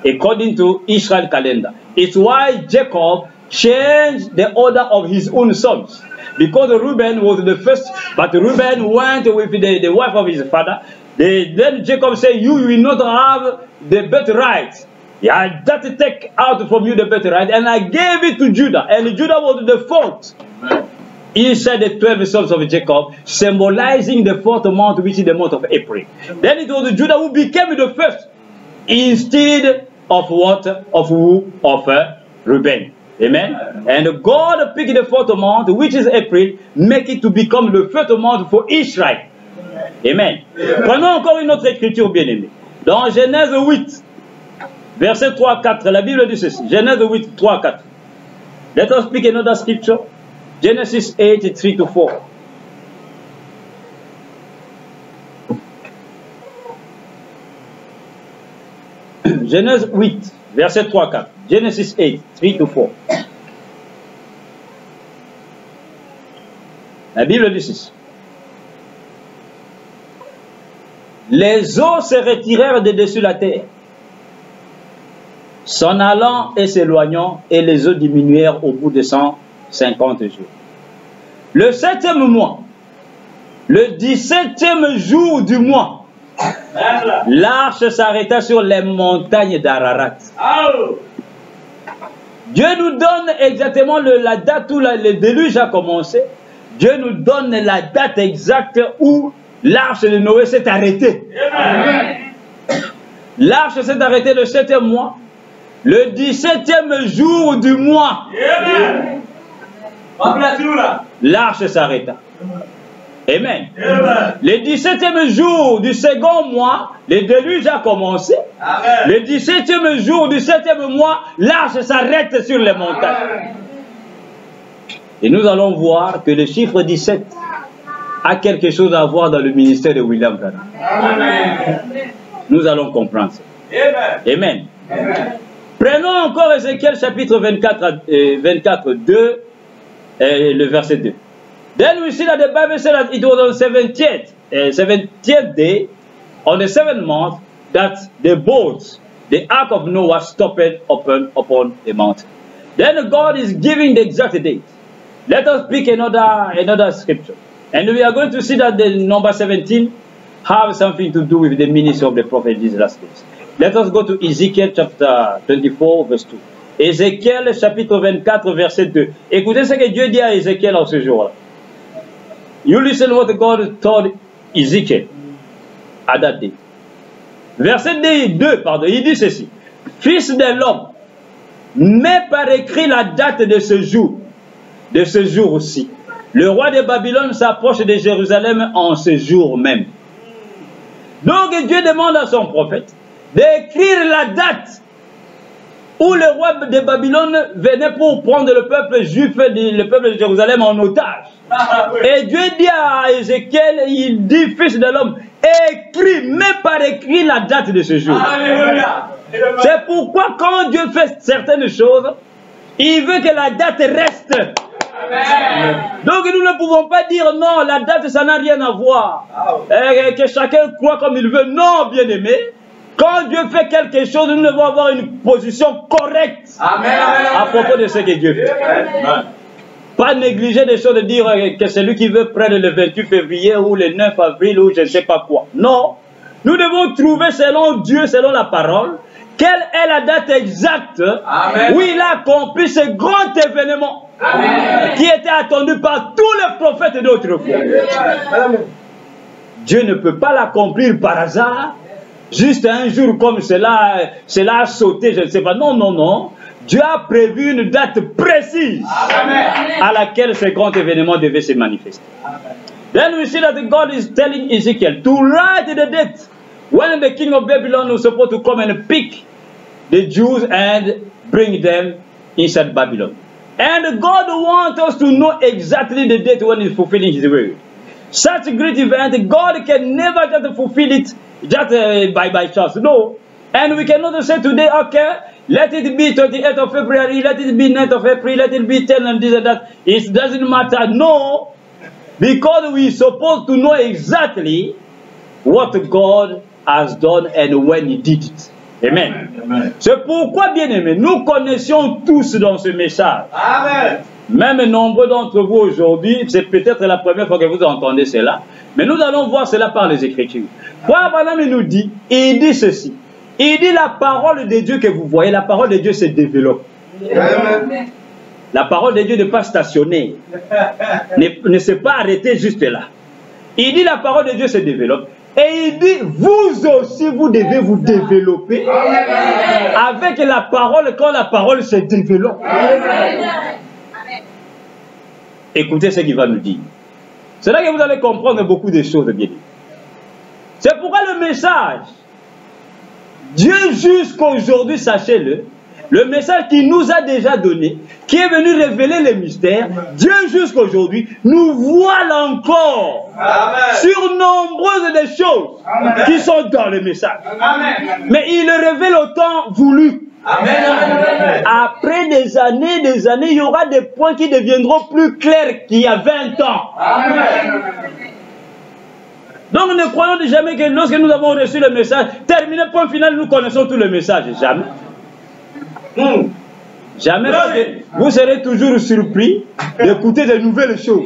according to Israel calendar. It's why Jacob changed the order of his own sons. Because Reuben was the first, but Reuben went with the wife of his father. Then Jacob said, you will not have the birthright. I had to take out from you the birthright, and I gave it to Judah. And Judah was the fourth. Inside the 12 sons of Jacob, symbolizing the fourth month, which is the month of April. Then it was Judah who became the first, instead of what? Of who? Of Reuben. Amen. And God picked the fourth month, which is April, make it to become the first month for Israel. Amen. Prenons encore une autre écriture bien-aimée. Dans Genèse 8, verset 3-4, la Bible dit ceci. Genèse 8, 3-4. Let us speak another scripture. Genesis 8, 3-4. Genèse 8, verset 3-4. Genesis 8, 3-4. La Bible dit ceci. Les eaux se retirèrent de dessus la terre, s'en allant et s'éloignant, et les eaux diminuèrent au bout de 150 jours. Le 7e mois, le 17e jour du mois, l'arche s'arrêta sur les montagnes d'Ararat. Dieu nous donne exactement la date où le déluge a commencé. Dieu nous donne la date exacte où l'arche de Noé s'est arrêtée. L'arche s'est arrêtée le 7e mois, le 17e jour du mois. L'arche s'arrêta. Amen. Le 17e jour du second mois, le déluge a commencé. Le 17e jour du 7e mois, l'arche s'arrête sur les montagnes. Et nous allons voir que le chiffre 17 a quelque chose à voir dans le ministère de William Branham. Nous allons comprendre ça. Amen. Prenons encore Ézéchiel chapitre 24, 2, le verset 2. Then we see that the Bible said that it was on 70th day, on the 7th month, that the boat, the ark of Noah, stopped upon the mountain. Then God is giving the exact date. Let us pick another scripture. And we are going to see that the number 17 have something to do with the ministry of the prophet in these last days. Let us go to Ezekiel chapter 24, verse 2. Ézéchiel chapitre 24, verset 2. Écoutez ce que Dieu dit à Ézéchiel en ce jour-là. You listen what God told Ezekiel at that day. Verset 2, pardon, il dit ceci. Fils de l'homme, mets par écrit la date de ce jour aussi. Le roi de Babylone s'approche de Jérusalem en ce jour même. Donc Dieu demande à son prophète d'écrire la date où le roi de Babylone venait pour prendre le peuple juif, le peuple de Jérusalem en otage. Et Dieu dit à Ézéchiel, il dit, fils de l'homme, écris, mets par écrit la date de ce jour. C'est pourquoi quand Dieu fait certaines choses, il veut que la date reste. Donc nous ne pouvons pas dire non, la date ça n'a rien à voir. Que chacun croit comme il veut. Non, bien aimé. Quand Dieu fait quelque chose, nous devons avoir une position correcte à propos de ce que Dieu fait. Pas négliger des choses de dire que celui qui veut prendre le 28 février ou le 9 avril ou je ne sais pas quoi. Non. Nous devons trouver selon Dieu, selon la parole, quelle est la date exacte où il a accompli ce grand événement qui était attendu par tous les prophètes d'autrefois. Dieu ne peut pas l'accomplir par hasard, juste un jour comme cela a sauté, je ne sais pas. Non, non, non. Dieu a prévu une date précise à laquelle ce grand événement devait se manifester. Then we see that God is telling Ezekiel to write the date when the king of Babylon was supposed to come and pick the Jews and bring them inside Babylon. And God wants us to know exactly the date when He's fulfilling His word. Such a great event, God can never just fulfill it just by chance. No. And we cannot say today, okay, let it be 28th of February, let it be 9th of April, let it be 10 and this and that. It doesn't matter. No. Because we are supposed to know exactly what God has done and when He did it. Amen. C'est pourquoi, bien aimés, nous connaissions tous dans ce message. Amen. Même nombreux d'entre vous aujourd'hui, c'est peut-être la première fois que vous entendez cela, mais nous allons voir cela par les Écritures. Frère Branham nous dit, il dit ceci. Il dit la parole de Dieu que vous voyez, la parole de Dieu se développe. Amen. La parole de Dieu n'est pas stationnée, ne s'est pas arrêtée juste là. Il dit la parole de Dieu se développe. Et il dit, vous aussi, vous devez vous développer avec la parole quand la parole se développe. Écoutez ce qu'il va nous dire. C'est là que vous allez comprendre beaucoup de choses, bien. C'est pourquoi le message, Dieu jusqu'aujourd'hui, sachez-le, le message qu'il nous a déjà donné, qui est venu révéler les mystères, Dieu jusqu'aujourd'hui nous voile encore sur nombreuses des choses qui sont dans le message. Amen. Mais il le révèle au temps voulu. Amen. Après des années, il y aura des points qui deviendront plus clairs qu'il y a 20 ans. Amen. Donc ne croyons jamais que lorsque nous avons reçu le message, terminé, point final, nous connaissons tout le message. Jamais. Jamais, parce que vous serez toujours surpris d'écouter de nouvelles choses.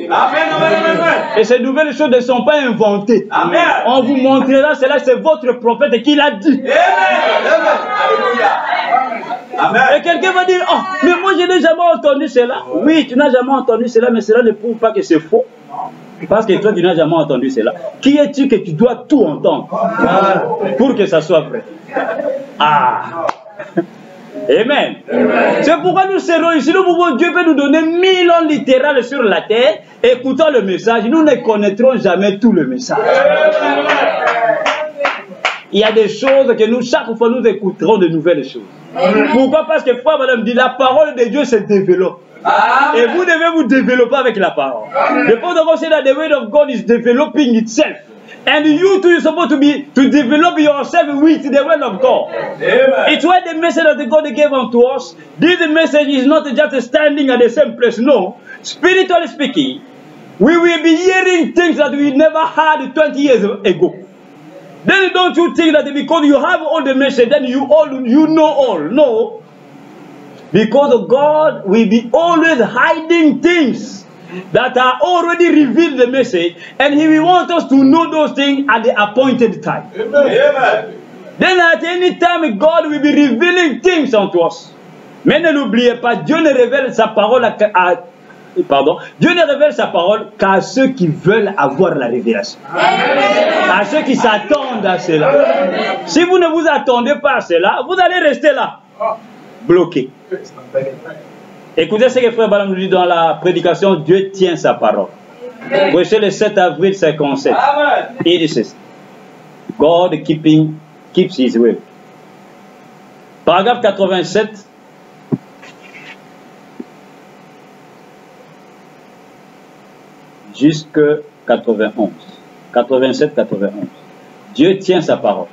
Et ces nouvelles choses ne sont pas inventées. Amen. On vous montrera cela, c'est votre prophète qui l'a dit. Amen. Et quelqu'un va dire, oh, mais moi je n'ai jamais entendu cela. Oui, tu n'as jamais entendu cela, mais cela ne prouve pas que c'est faux. Parce que toi, tu n'as jamais entendu cela. Qui es-tu que tu dois tout entendre pour que ça soit vrai? Ah! Amen. C'est pourquoi nous serons ici. Nous pouvons, Dieu peut nous donner 1000 ans littéral sur la terre. Écoutons le message. Nous ne connaîtrons jamais tout le message. Il y a des choses que nous, chaque fois, nous écouterons de nouvelles choses. Pourquoi? Parce que Frère Madame dit, la parole de Dieu se développe. Et vous devez vous développer avec la parole. The Father God said that the word of God is developing itself. And you too are supposed to develop yourself with the word of God. Amen. It's why the message that God gave unto us, this message is not just standing at the same place. No. Spiritually speaking, we will be hearing things that we never had 20 years ago. Then don't you think that because you have all the message, then you know all. No. Because God will be always hiding things that are already revealed the message, and He will want us to know those things at the appointed time. Amen. Then at any time, God will be revealing things unto us. Mais ne l'oubliez pas, Dieu ne révèle sa parole Dieu ne révèle sa parole qu'à ceux qui veulent avoir la révélation. Amen. À ceux qui s'attendent à cela. Amen. Si vous ne vous attendez pas à cela, vous allez rester là, bloqué. Écoutez ce que Frère Branham nous dit dans la prédication, Dieu tient sa parole. Verset le 7 avril 57. Il dit ceci. God keeps His word. Paragraphe 87. Jusque 91. 87, 91. Dieu tient sa parole.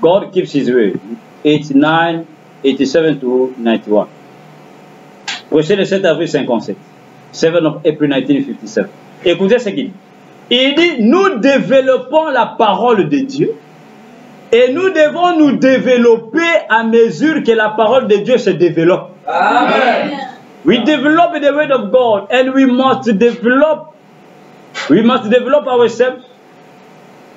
God keeps His word. 89, 87 to 91. Verset le 7 avril 57. 7 of April 1957. Écoutez ce qu'il dit. Il dit, nous développons la parole de Dieu et nous devons nous développer à mesure que la parole de Dieu se développe. Amen. We develop the word of God and we must develop ourselves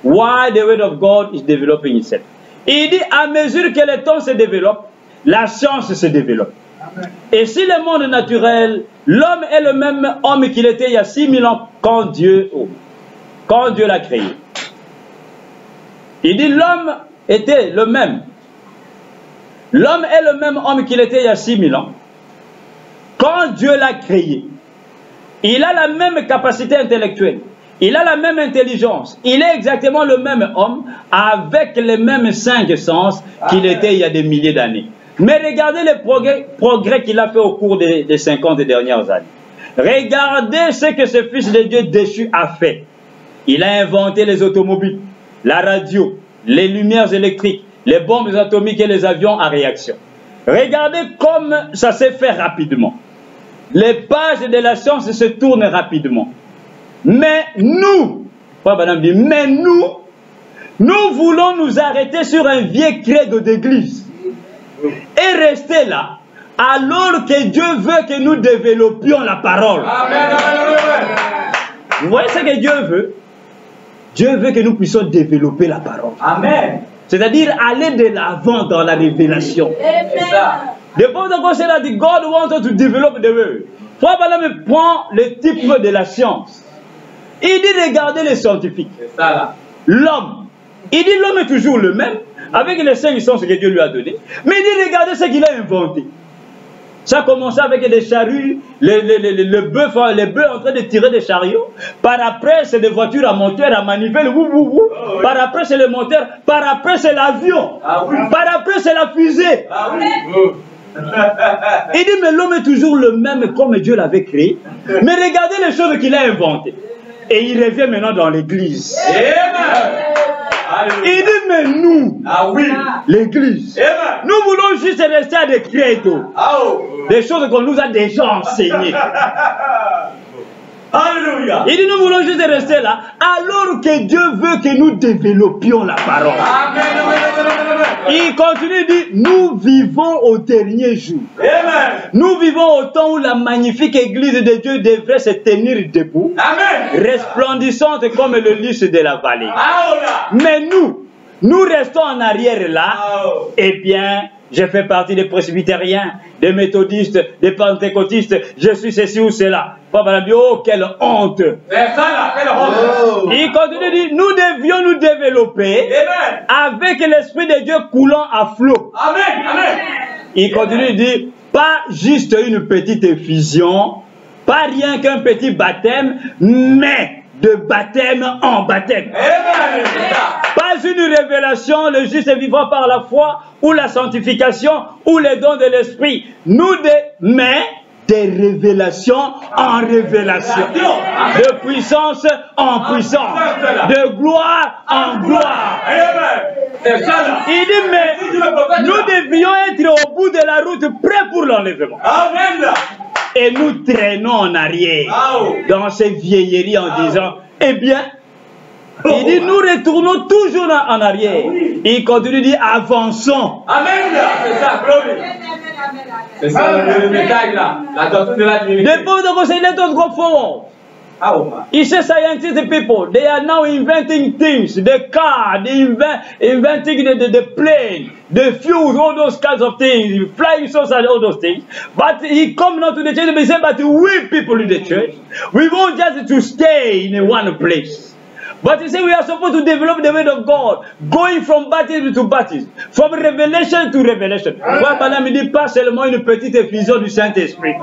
while the word of God is developing itself. Il dit à mesure que le temps se développe, la science se développe. Amen. Et si le monde naturel, l'homme est le même homme qu'il était il y a 6000 ans quand Dieu l'a créé. Il dit l'homme était le même. L'homme est le même homme qu'il était il y a 6000 ans. Quand Dieu l'a créé, il a la même capacité intellectuelle. Il a la même intelligence. Il est exactement le même homme avec les mêmes 5 sens qu'il était il y a des milliers d'années. Mais regardez les progrès qu'il a fait au cours des 50 dernières années. Regardez ce que ce fils de Dieu déchu a fait. Il a inventé les automobiles, la radio, les lumières électriques, les bombes atomiques et les avions à réaction. Regardez comme ça s'est fait rapidement. Les pages de la science se tournent rapidement. Mais nous voulons nous arrêter sur un vieux credo d'église et rester là alors que Dieu veut que nous développions la parole. Amen. Vous voyez ce que Dieu veut? Dieu veut que nous puissions développer la parole. Amen. C'est-à-dire aller de l'avant dans la révélation. C'est ça. The Bible says that God wants us to develop the word. Frère Balaam prend le type de la science. Il dit regardez les scientifiques. C'est ça là. L'homme. Il dit l'homme est toujours le même, avec les 5 sens que Dieu lui a donnés. Mais il dit regardez ce qu'il a inventé. Ça a commencé avec des charrues, les bœufs en train de tirer des chariots. Par après, c'est des voitures à moteur, à manivelle. Par après, c'est le moteur. Par après, c'est l'avion. Par après, c'est la fusée. Il dit, mais l'homme est toujours le même comme Dieu l'avait créé. Mais regardez les choses qu'il a inventées. Et il revient maintenant dans l'église. Il dit, mais nous, l'église, nous voulons juste rester à des credos, des choses qu'on nous a déjà enseignées. Alléluia. Il dit, nous voulons juste rester là, alors que Dieu veut que nous développions la parole. Amen. Il continue, il dit, nous vivons au dernier jour. Amen. Nous vivons au temps où la magnifique église de Dieu devrait se tenir debout, amen, resplendissante comme le lys de la vallée. Mais nous restons en arrière là. Eh bien, je fais partie des presbytériens, des méthodistes, des pentecôtistes, je suis ceci ou cela. Papa dit, oh, quelle honte! C'est ça là, quelle honte! Il continue de dire, nous devions nous développer, amen, avec l'Esprit de Dieu coulant à flot. Amen, amen. Il continue de dire, pas juste une petite effusion, pas rien qu'un petit baptême, mais de baptême en baptême. Amen. Pas une révélation, le juste est vivant par la foi, ou la sanctification, ou les dons de l'esprit. Mais des révélations en révélation, de puissance en puissance, de gloire en gloire. Il dit, mais nous devions être au bout de la route, prêts pour l'enlèvement. Et nous traînons en arrière dans ces vieilleries en disant, eh bien, il dit, nous retournons toujours en arrière. Il continue de dire, avançons. Amen. C'est ça, c'est ça le médaille là. La doctrine de la divinité. The Bible says, let us go forward. He says, scientific people, they are now inventing things, the car, they inventing the plane, the fuel, all those kinds of things, flying saucers, all those things. But he come now to the church and he said, but we people in the church, we want just to stay in one place. But he said we are supposed to develop the word of God, going from baptism to baptism, from revelation to revelation. Voilà, me dit pas seulement une petite effusion du Saint-Esprit.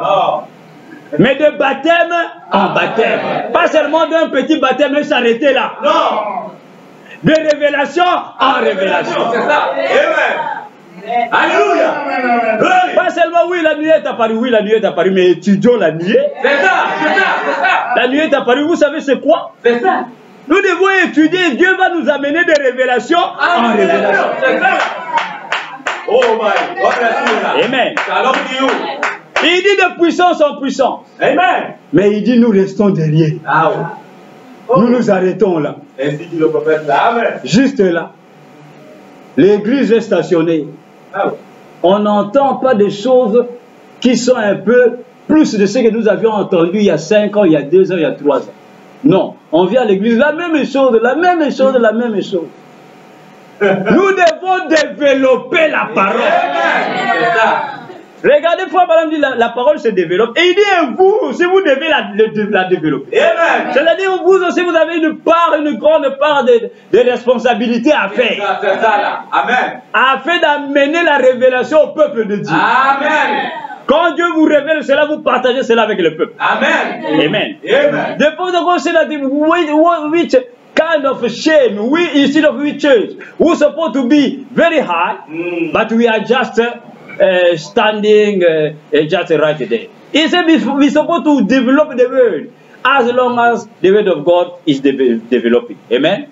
Mais de baptême en baptême. Pas seulement d'un petit baptême et s'arrêter là. Non. De révélation en révélation. C'est ça. Amen. Alléluia. Pas seulement oui, la nuée est apparue. Oui, la nuée est apparue. Mais étudions la nuée. C'est ça. C'est ça. C'est ça. La nuée est apparue. Vous savez c'est quoi? C'est ça. Nous devons étudier. Dieu va nous amener des révélations en révélation. C'est ça. Oh my God. Amen. Il dit de puissance en puissance. Amen. Mais il dit nous restons derrière. Nous nous arrêtons là. Ainsi dit le prophète là. Amen. Juste là. L'église est stationnée. On n'entend pas des choses qui sont un peu plus de ce que nous avions entendu il y a 5 ans, il y a 2 ans, il y a 3 ans. Non, on vient à l'église, la même chose, la même chose, la même chose. Nous devons développer la parole. Regardez, frère Branham dit la parole se développe. Et il dit, et vous aussi, vous devez la développer. C'est-à-dire, vous aussi, vous avez une grande part de responsabilité à faire. C'est ça là. Amen. Afin d'amener la révélation au peuple de Dieu. Amen. Quand Dieu vous révèle cela, vous partagez cela avec le peuple. Amen. Amen. Amen. The point of God said that which kind of shame we instead of we church we're supposed to be very high, but we are just standing just right there. He said we're supposed to develop the word as long as the word of God is developing. Amen.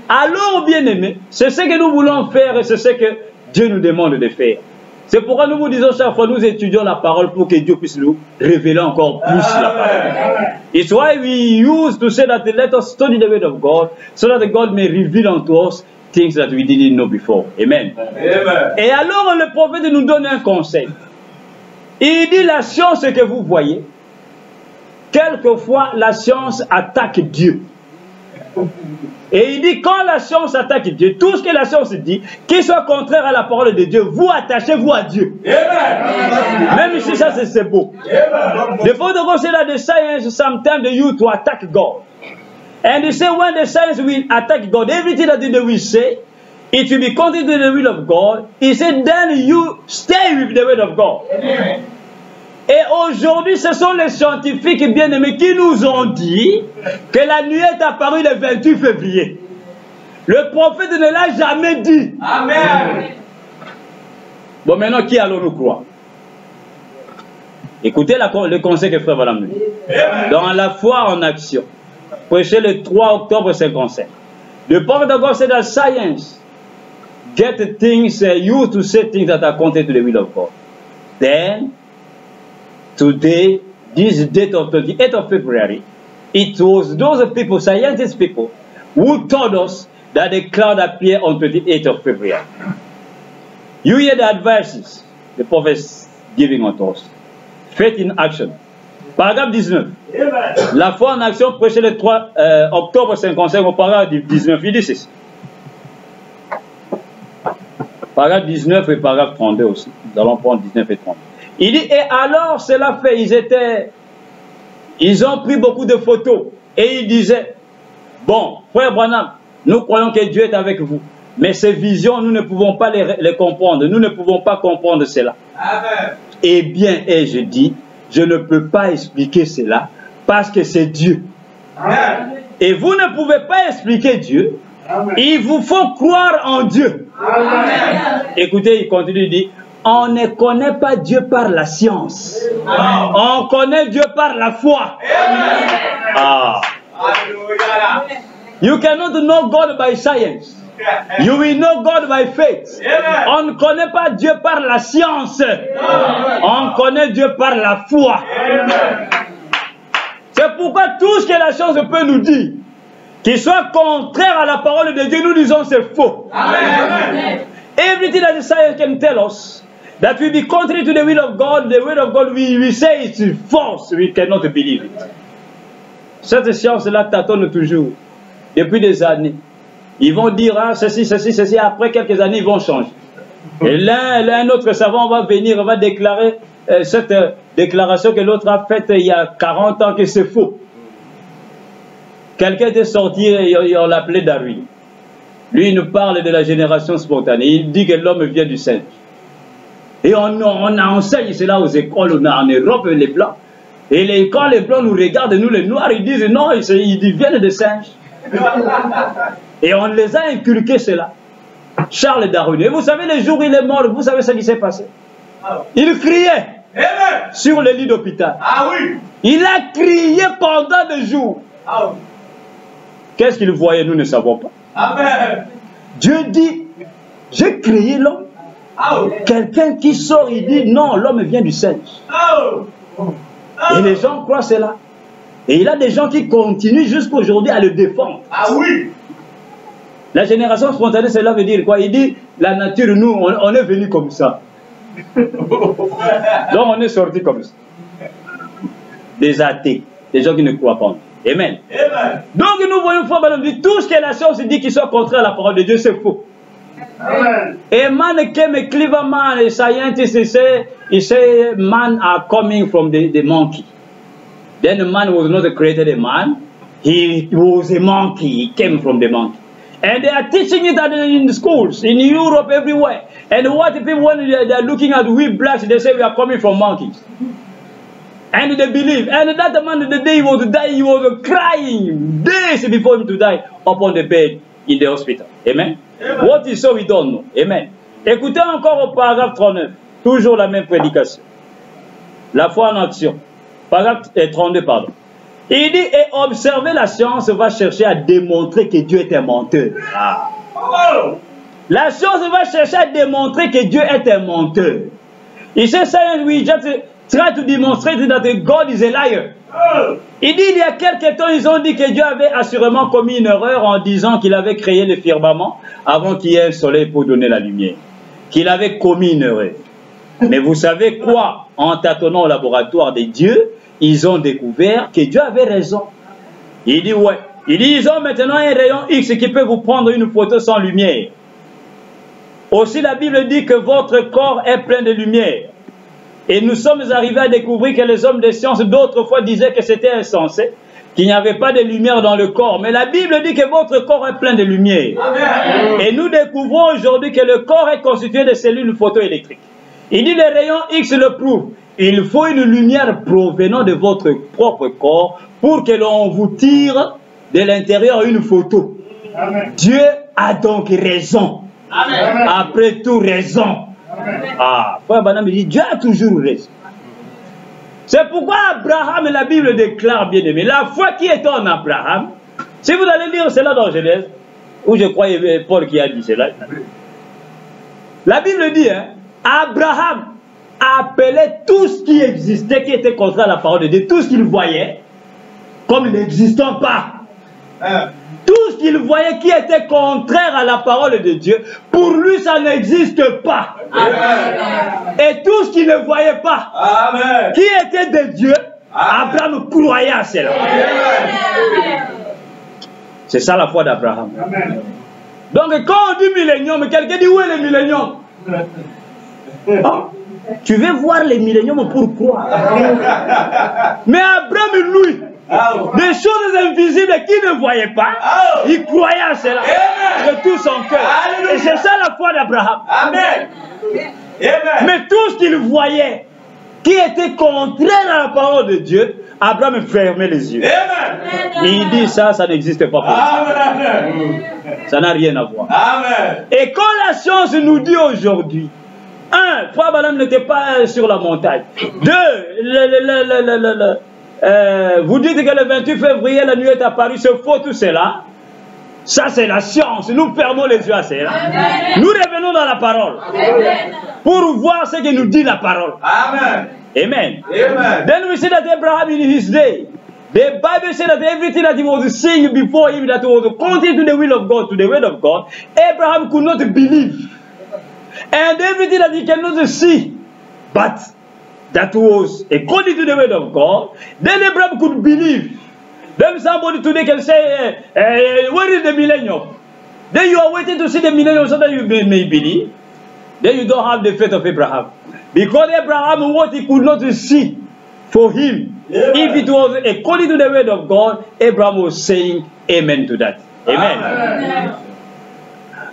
Alors, bien aimé, c'est ce que nous voulons faire et c'est ce que Dieu nous demande de faire. C'est pourquoi nous vous disons chaque fois, nous étudions la parole pour que Dieu puisse nous révéler encore plus la parole. It's why we used to say that let us study the word of God so that God may reveal unto us things that we didn't know before. Amen. Amen. Et alors le prophète nous donne un conseil. Il dit la science que vous voyez, quelquefois la science attaque Dieu. Et il dit, quand la science attaque Dieu, tout ce que la science dit, qui soit contraire à la parole de Dieu, vous attachez-vous à Dieu. Amen. Même si ça c'est beau. The point of God said that the science sometimes they use to attack God. And they say when the science will attack God, everything that they will say, it will be contrary to the will of God. He said, then you stay with the word of God. Amen. Et aujourd'hui, ce sont les scientifiques bien-aimés qui nous ont dit que la nuit est apparue le 28 février. Le prophète ne l'a jamais dit. Amen. Bon, maintenant, qui allons-nous croire? Écoutez le conseil que Frère Branham nous dit. Dans la foi en action, prêché le 3 octobre 57. The prophet of God said that science get things used to say things that are contrary to the will of God. Then, today, this date of 28th of February, it was those people, scientist people, who told us that the cloud appeared on 28th of February. You hear the advices the prophets giving unto us. Faith in action. Paragraphe 19. La foi en action prêchée le 3 octobre 55 au paragraphe 19. Il dit ceci. Paragraphe 19 et paragraphe 32 aussi. Nous allons prendre 19 et 30. Il dit, et alors cela fait, ils ont pris beaucoup de photos et ils disaient, bon, frère Branham, nous croyons que Dieu est avec vous, mais ces visions, nous ne pouvons pas les comprendre, nous ne pouvons pas comprendre cela. Amen. Eh bien, et je dis, je ne peux pas expliquer cela parce que c'est Dieu. Amen. Et vous ne pouvez pas expliquer Dieu, il vous faut croire en Dieu. Amen. Écoutez, il continue, il dit, on ne connaît pas Dieu par la science. Amen. On connaît Dieu par la foi. Amen. Ah. Alléluia. You cannot know God by science. You will know God by faith. Amen. On ne connaît pas Dieu par la science. On connaît Dieu par la foi. Amen. C'est pourquoi tout ce que la science peut nous dire, qui soit contraire à la parole de Dieu, nous disons c'est faux. Amen. Everything that the science can tell us that will be contrary to the will of God, we say it's false. We cannot believe it. Cette science-là tâtonne toujours, depuis des années. Ils vont dire, ah, ceci, ceci, ceci, après quelques années, ils vont changer. Et l'un autre savant va venir, va déclarer cette déclaration que l'autre a faite il y a 40 ans, que c'est faux. Quelqu'un était sorti, et on l'appelait Darwin. Lui, il nous parle de la génération spontanée. Il dit que l'homme vient du singe. Et on enseigne cela aux écoles en Europe, les Blancs. Et quand les Blancs nous regardent, nous les Noirs, ils disent non, ils viennent de singes. Et on les a inculqués cela. Charles Darwin. Et vous savez, le jour où il est mort, vous savez ce qui s'est passé? Il criait Amen. sur le lit d'hôpital. Ah oui. Il a crié pendant des jours. Ah oui. Qu'est-ce qu'il voyait? Nous ne savons pas. Amen. Dieu dit, j'ai créé l'homme. Ah oui. Quelqu'un qui sort, il dit, non, l'homme vient du singe. Ah oui. Et les gens croient cela. Et il y a des gens qui continuent jusqu'à aujourd'hui à le défendre. Ah oui. La génération spontanée, cela veut dire quoi? Il dit, la nature, nous, on est venu comme ça. Donc on est sorti comme ça. des athées, des gens qui ne croient pas en Dieu. Amen. Amen. Donc nous voyons frère Branham dit tout ce que la science dit qui soit contraire à la parole de Dieu, c'est faux. Amen. A man came, a clever man, a scientist, he say man are coming from the monkey. Then the man was not created a man, he was a monkey, he came from the monkey. And they are teaching it in the schools, in Europe, everywhere. And what the people, when they are looking at we blacks, they say we are coming from monkeys. And they believe. And that man, the day he was dying, he was crying days before him to die upon the bed in the hospital. Amen. Amen. What is so we don't know. Amen. Écoutez encore au paragraphe 39. Toujours la même prédication. La foi en action. Paragraphe 32, pardon. Il dit, et observer la science va chercher à démontrer que Dieu est un menteur. Ah. Oh. La science va chercher à démontrer que Dieu est un menteur. Il sait science, we just try to demonstrate that God is a liar. Oh. Il dit, il y a quelque temps, ils ont dit que Dieu avait assurément commis une erreur en disant qu'il avait créé le firmament avant qu'il y ait un soleil pour donner la lumière. Qu'il avait commis une erreur. Mais vous savez quoi? En tâtonnant au laboratoire de Dieu, ils ont découvert que Dieu avait raison. Il dit, ouais. Il dit, ils ont maintenant un rayon X qui peut vous prendre une photo sans lumière. Aussi, la Bible dit que votre corps est plein de lumière. Et nous sommes arrivés à découvrir que les hommes de science d'autrefois disaient que c'était insensé, qu'il n'y avait pas de lumière dans le corps. Mais la Bible dit que votre corps est plein de lumière. Amen. Et nous découvrons aujourd'hui que le corps est constitué de cellules photoélectriques. Il dit, les rayons X le prouvent. Il faut une lumière provenant de votre propre corps pour que l'on vous tire de l'intérieur une photo. Amen. Dieu a donc raison. Amen. Après tout, raison. Amen. Ah, frère Branham dit, Dieu a toujours raison. C'est pourquoi Abraham, la Bible déclare, bien aimé, la foi qui est en Abraham, si vous allez lire cela dans Genèse, où je crois Paul qui a dit cela, la Bible dit, hein, Abraham appelait tout ce qui existait, qui était contraire à la parole de Dieu, tout ce qu'il voyait, comme n'existant pas. Tout ce qu'il voyait qui était contraire à la parole de Dieu, pour lui ça n'existe pas. Amen. Et tout ce qu'il ne voyait pas, Amen. qui était de Dieu, Abraham croyait à cela. C'est ça la foi d'Abraham. Amen. Donc quand on dit millénium, quelqu'un dit où est le millénium? Oh, tu veux voir les milléniums pour croire. Mais Abraham, lui, des choses invisibles qu'il ne voyait pas, il croyait à cela de tout son cœur. Et c'est ça la foi d'Abraham. Amen. Amen. Mais tout ce qu'il voyait qui était contraire à la parole de Dieu, Abraham fermait les yeux. Amen. Et il dit ça n'existe pas pour lui. Amen. Ça n'a rien à voir. Amen. Et quand la science nous dit aujourd'hui, un, Frère Branham n'était pas sur la montagne. Deux, vous dites que le 28 février, la nuit est apparue, c'est faux tout cela. Ça, c'est la science. Nous fermons les yeux à cela. Nous revenons dans la parole. Pour voir ce que nous dit la parole. Amen. Amen. Amen. Then we see that Abraham in his day, the Bible said that everything that he was seeing before him, that was contrary to the will of God, to the word of God, Abraham could not believe. And everything that he cannot see, but that was according to the word of God, then Abraham could believe. Then somebody today can say, where is the millennium? Then you are waiting to see the millennium so that you may believe. Then you don't have the faith of Abraham. Because Abraham, what he could not see for him, if it was according to the word of God, Abraham was saying amen to that. Amen. Amen.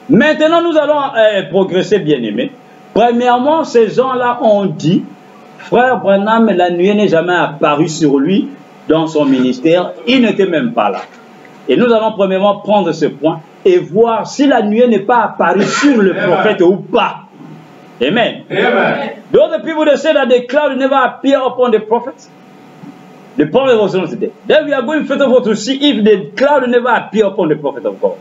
Maintenant, nous allons progresser, bien-aimés. Premièrement, ces gens-là ont dit, frère Branham, la nuée n'est jamais apparue sur lui dans son ministère. Il n'était même pas là. Et nous allons premièrement prendre ce point et voir si la nuée n'est pas apparue sur le prophète ou pas. Amen. Amen. Those people that say that the cloud never appear upon the prophets. The prophet was not there. Then we are going first of all to see if the cloud never appear upon the prophet of God.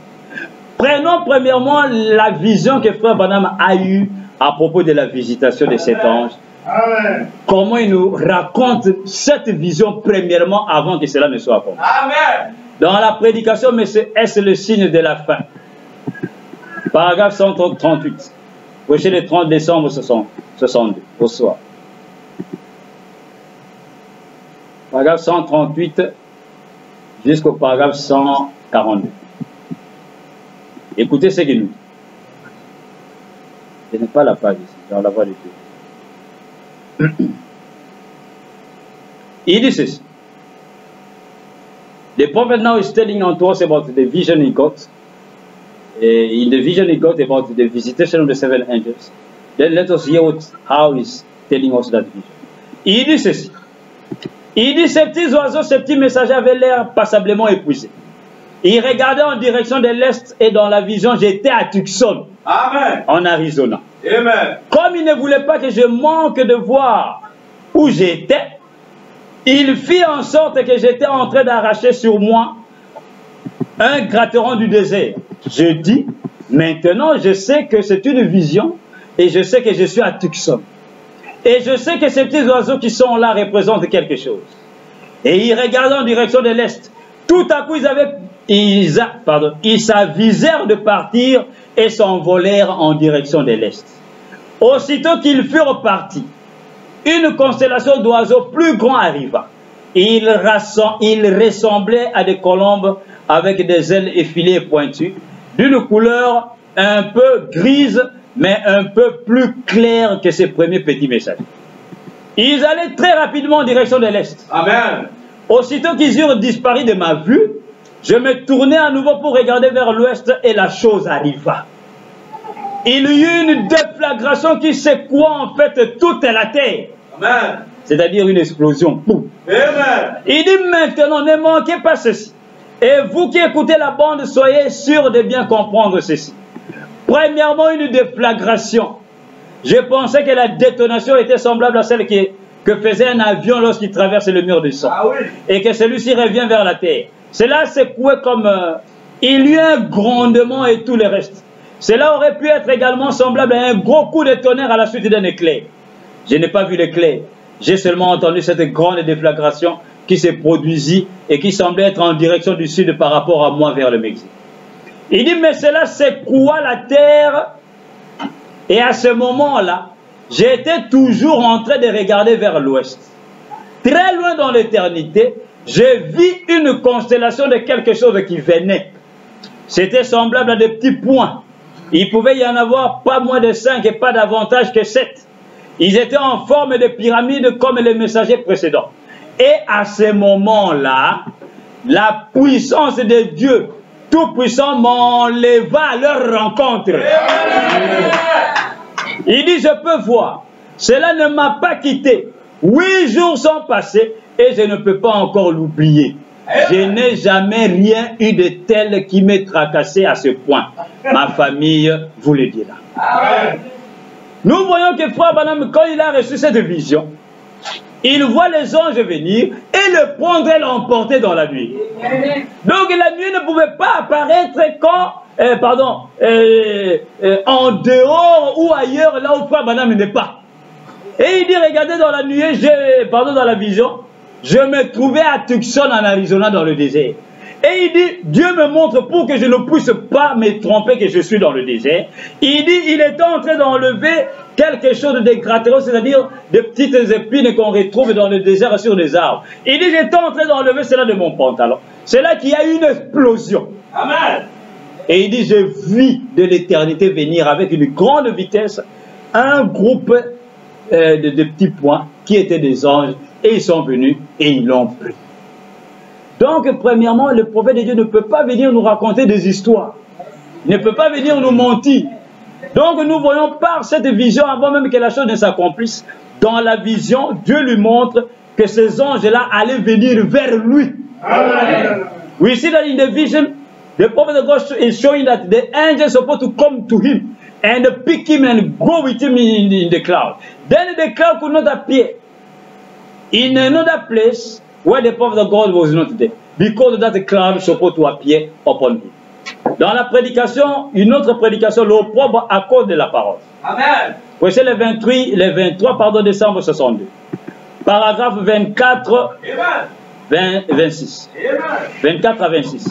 Prenons premièrement la vision que Frère Branham a eue à propos de la visitation de cet ange. Amen. Comment il nous raconte cette vision premièrement avant que cela ne soit accompli. Amen. Dans la prédication, mais est-ce le signe de la fin? Paragraphe 138. Prêché le 30 décembre 62, au soir. paragraphe 138 jusqu'au paragraphe 142. Écoutez ce qu'il nous dit. Ce n'est pas la page ici, dans la voix de Dieu. Il dit ceci. The prophet now is telling unto us about the vision he got. In the vision he got about the visitation of the seven angels. Then let us hear how he's telling us that vision. Il dit ceci. Il dit, ces petits oiseaux, ces petits messagers avaient l'air passablement épuisés. Ils regardaient en direction de l'Est et dans la vision, j'étais à Tucson, Amen. en Arizona. Amen. Comme il ne voulait pas que je manque de voir où j'étais, il fit en sorte que j'étais en train d'arracher sur moi un gratteron du désert. Je dis, maintenant je sais que c'est une vision et je sais que je suis à Tucson. Et je sais que ces petits oiseaux qui sont là représentent quelque chose. Et ils regardaient en direction de l'Est. Tout à coup, ils s'avisèrent de partir et s'envolèrent en direction de l'Est. Aussitôt qu'ils furent partis, une constellation d'oiseaux plus grands arriva. Ils ressemblaient à des colombes avec des ailes effilées et pointues, d'une couleur un peu grise, mais un peu plus claire que ces premiers petits messagers. Ils allaient très rapidement en direction de l'Est. Amen. Aussitôt qu'ils eurent disparu de ma vue, je me tournai à nouveau pour regarder vers l'Ouest et la chose arriva. Il y eut une déflagration qui secoua en fait toute la terre. Amen. C'est-à-dire une explosion. Boum. Amen. Il dit maintenant, ne manquez pas ceci. Et vous qui écoutez la bande, soyez sûrs de bien comprendre ceci. Premièrement, une déflagration. Je pensais que la détonation était semblable à celle que faisait un avion lorsqu'il traverse le mur du son. Ah oui. Et que celui-ci revient vers la terre. Cela secouait comme... il y eut un grondement et tout le reste. Cela aurait pu être également semblable à un gros coup de tonnerre à la suite d'un éclair. Je n'ai pas vu l'éclair. J'ai seulement entendu cette grande déflagration qui se produisit et qui semblait être en direction du sud par rapport à moi vers le Mexique. Il dit, mais cela secoua la terre. Et à ce moment-là, j'étais toujours en train de regarder vers l'ouest. Très loin dans l'éternité, je vis une constellation de quelque chose qui venait. C'était semblable à des petits points. Il pouvait y en avoir pas moins de 5 et pas davantage que 7. Ils étaient en forme de pyramide comme les messagers précédents. Et à ce moment-là, la puissance de Dieu Tout-Puissant m'enleva à leur rencontre. Il dit, je peux voir. Cela ne m'a pas quitté. 8 jours sont passés et je ne peux pas encore l'oublier. Je n'ai jamais rien eu de tel qui m'ait tracassé à ce point. Ma famille vous le dira. Nous voyons que Frère Branham, quand il a reçu cette vision, il voit les anges venir et le prendre et l'emporter dans la nuit. Donc la nuit ne pouvait pas apparaître quand, en dehors ou ailleurs, là où Frère Branham n'est pas. Et il dit, regardez dans la nuit, dans la vision, je me trouvais à Tucson en Arizona dans le désert. Et il dit, Dieu me montre pour que je ne puisse pas me tromper que je suis dans le désert. Il dit, il est en train d'enlever quelque chose de gratteron, c'est-à-dire de petites épines qu'on retrouve dans le désert sur des arbres. Il dit, j'étais en train d'enlever cela de mon pantalon. C'est là qu'il y a eu une explosion. Amen. Et il dit, je vis de l'éternité venir avec une grande vitesse un groupe de petits points qui étaient des anges. Et ils sont venus et ils l'ont pris. Donc, premièrement, le prophète de Dieu ne peut pas venir nous raconter des histoires. Il ne peut pas venir nous mentir. Donc, nous voyons par cette vision, avant même que la chose ne s'accomplisse, dans la vision, Dieu lui montre que ces anges-là allaient venir vers lui. Amen. We see that in the vision, the prophet of God is showing that the angels are supposed to come to him and pick him and go with him in the cloud. Then the cloud could not appear in another place where the prophet of God was not there, because that cloud was supposed to appear upon him. Dans la prédication, une autre prédication, l'opprobre à cause de la parole. Amen. Voici le 23 décembre 62. Paragraphe 24, 26. 24 à 26.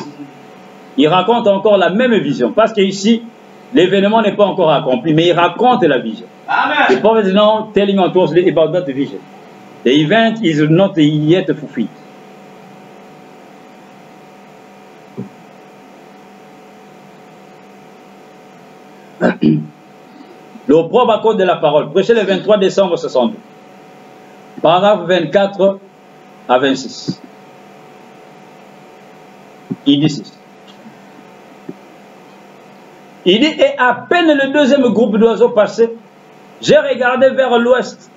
Il raconte encore la même vision, parce qu'ici, l'événement n'est pas encore accompli, mais il raconte la vision. Amen. The prophet is now telling us about that vision. The event is not yet fulfilled. L'opprobre à cause de la parole. Prêché le 23 décembre 62. Paragraphe 24 à 26. Il dit ceci. Il dit, et à peine le deuxième groupe d'oiseaux passé, j'ai regardé vers l'ouest.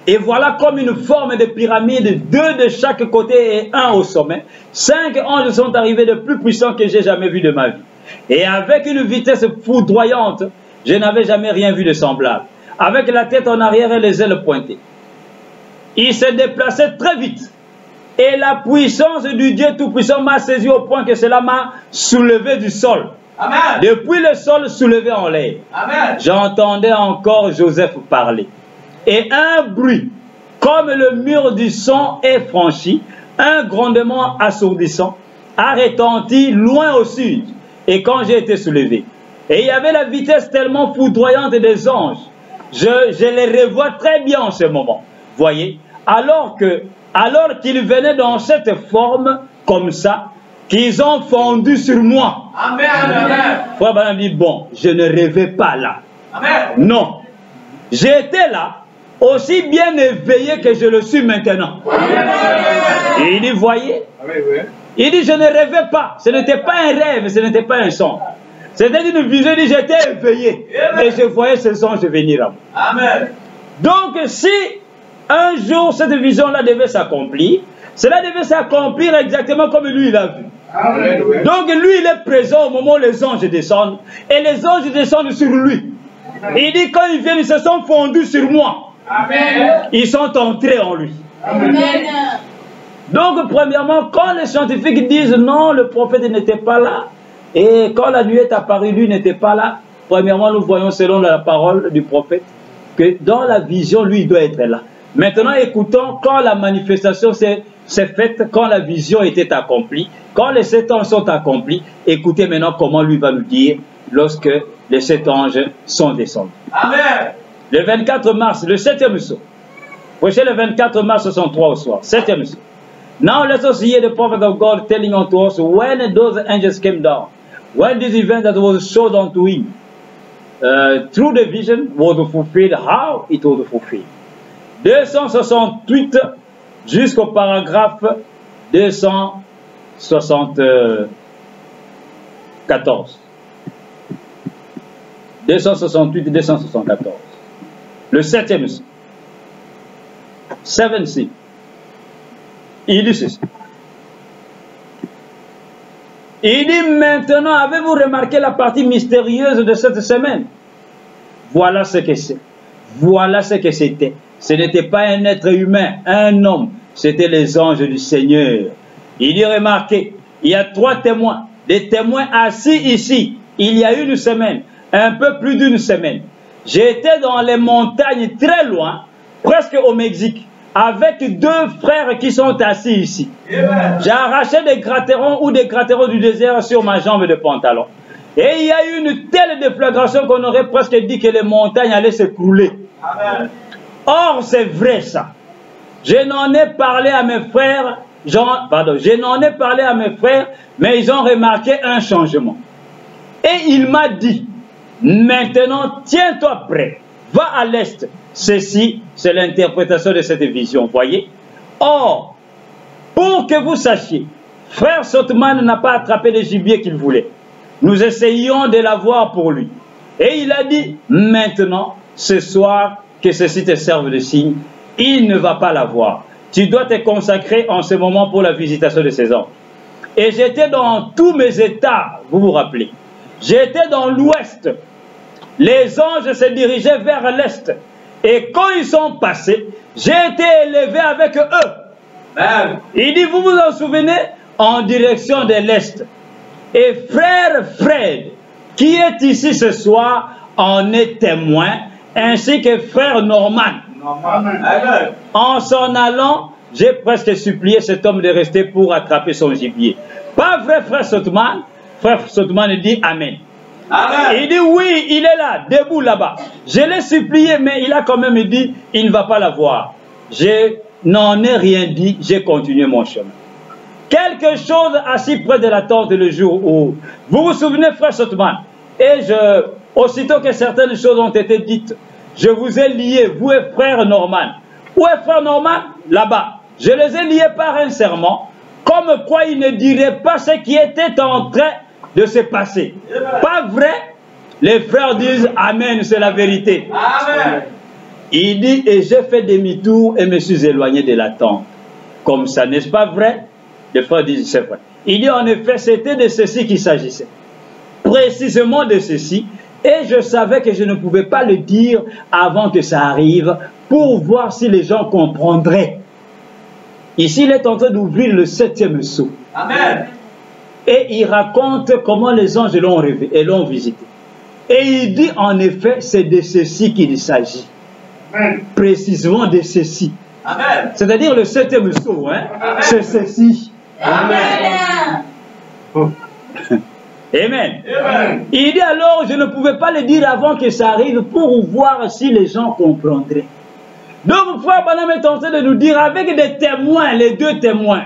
Et voilà comme une forme de pyramide, 2 de chaque côté et 1 au sommet. 5 anges sont arrivés de plus puissants que j'ai jamais vu de ma vie. Et avec une vitesse foudroyante, je n'avais jamais rien vu de semblable. Avec la tête en arrière et les ailes pointées. Ils se déplaçaient très vite. Et la puissance du Dieu Tout-Puissant m'a saisi au point que cela m'a soulevé du sol. Amen. Depuis le sol soulevé en l'air. J'entendais encore Joseph parler. Et un bruit, comme le mur du son est franchi, un grondement assourdissant, a retenti loin au sud. Et quand j'ai été soulevé, et il y avait la vitesse tellement foudroyante des anges, je les revois très bien en ce moment. Voyez, alors qu'ils venaient dans cette forme comme ça, qu'ils ont fondu sur moi. Amen. Amen. Frère Branham dit, bon, je ne rêvais pas là. Amen. Non, j'étais là, aussi bien éveillé que je le suis maintenant. Et il dit, voyez, il dit, je ne rêvais pas. Ce n'était pas un rêve, ce n'était pas un son. C'était une vision, il dit, j'étais éveillé. Et je voyais ces anges venir à moi. Amen. Donc, si un jour cette vision-là devait s'accomplir, cela devait s'accomplir exactement comme lui il a vu. Amen. Donc, lui, il est présent au moment où les anges descendent. Et les anges descendent sur lui. Il dit, quand ils viennent, ils se sont fondus sur moi. Amen. Ils sont entrés en lui. Amen. Donc, premièrement, quand les scientifiques disent non, le prophète n'était pas là, et quand la nuit est apparue, lui n'était pas là, premièrement, nous voyons selon la parole du prophète que dans la vision, lui, il doit être là. Maintenant, écoutons quand la manifestation s'est faite, quand la vision était accomplie, quand les 7 anges sont accomplis, écoutez maintenant comment lui va nous dire lorsque les 7 anges sont descendus. Amen. Le 24 mars, le 7e saut. Prêché le 24 mars 63 au soir, 7e saut. Now let us hear the prophet of God telling unto us when those angels came down, when this event that was showed unto him through the vision was fulfilled, how it was fulfilled. 268 jusqu'au paragraphe 274. 268 et 274. Le 7e saut. 7 C. Il dit ceci. Il dit maintenant, avez-vous remarqué la partie mystérieuse de cette semaine? Voilà ce que c'est. Voilà ce que c'était. Ce n'était pas un être humain, un homme. C'était les anges du Seigneur. Il dit, remarquez, il y a 3 témoins. Des témoins assis ici. Il y a une semaine. Un peu plus d'une semaine. J'étais dans les montagnes très loin, presque au Mexique, avec 2 frères qui sont assis ici. J'ai arraché des gratterons ou des gratterons du désert sur ma jambe de pantalon. Et il y a eu une telle déflagration qu'on aurait presque dit que les montagnes allaient s'écrouler. Or, c'est vrai ça. Je n'en ai parlé à mes frères, mais ils ont remarqué un changement. Et il m'a dit, maintenant, tiens-toi prêt, va à l'est. Ceci, c'est l'interprétation de cette vision, voyez. Or, pour que vous sachiez, frère Sotman n'a pas attrapé le gibier qu'il voulait. Nous essayons de l'avoir pour lui. Et il a dit, maintenant, ce soir, que ceci te serve de signe, il ne va pas l'avoir. Tu dois te consacrer en ce moment pour la visitation de ces anges. Et j'étais dans tous mes états, vous vous rappelez. J'étais dans l'ouest. Les anges se dirigeaient vers l'est. Et quand ils sont passés, j'ai été élevé avec eux. Il dit, vous vous en souvenez? En direction de l'est. Et frère Fred, qui est ici ce soir, en est témoin, ainsi que frère Norman. En s'en allant, j'ai presque supplié cet homme de rester pour attraper son gibier. Pas vrai, frère Sotman? Frère Sotman dit Amen. Amen. Il dit oui, il est là, debout là-bas. Je l'ai supplié, mais il a quand même dit, il ne va pas la voir. Je n'en ai rien dit, j'ai continué mon chemin. Quelque chose assis près de la tente le jour où, vous vous souvenez, frère Sotman, et aussitôt que certaines choses ont été dites, je vous ai liés, vous et frère Norman. Où est frère Norman? Là-bas. Je les ai liés par un serment, comme quoi ils ne diraient pas ce qui était en train de se passer. Pas vrai? Les frères disent Amen, c'est la vérité. Amen. Il dit, et j'ai fait demi-tour et me suis éloigné de la tente. Comme ça, n'est-ce pas vrai? Les frères disent, c'est vrai. Il dit, en effet, c'était de ceci qu'il s'agissait. Précisément de ceci. Et je savais que je ne pouvais pas le dire avant que ça arrive pour voir si les gens comprendraient. Ici, il est en train d'ouvrir le 7e sceau. Amen. Et il raconte comment les anges l'ont rêvé et l'ont visité. Et il dit, en effet, c'est de ceci qu'il s'agit. Précisément de ceci. Amen. C'est-à-dire le 7e sceau, hein? C'est ceci. Amen. Amen. Amen. Il dit alors, je ne pouvais pas le dire avant que ça arrive pour voir si les gens comprendraient. Donc, frère Branham est en train de nous dire avec des témoins, les deux témoins,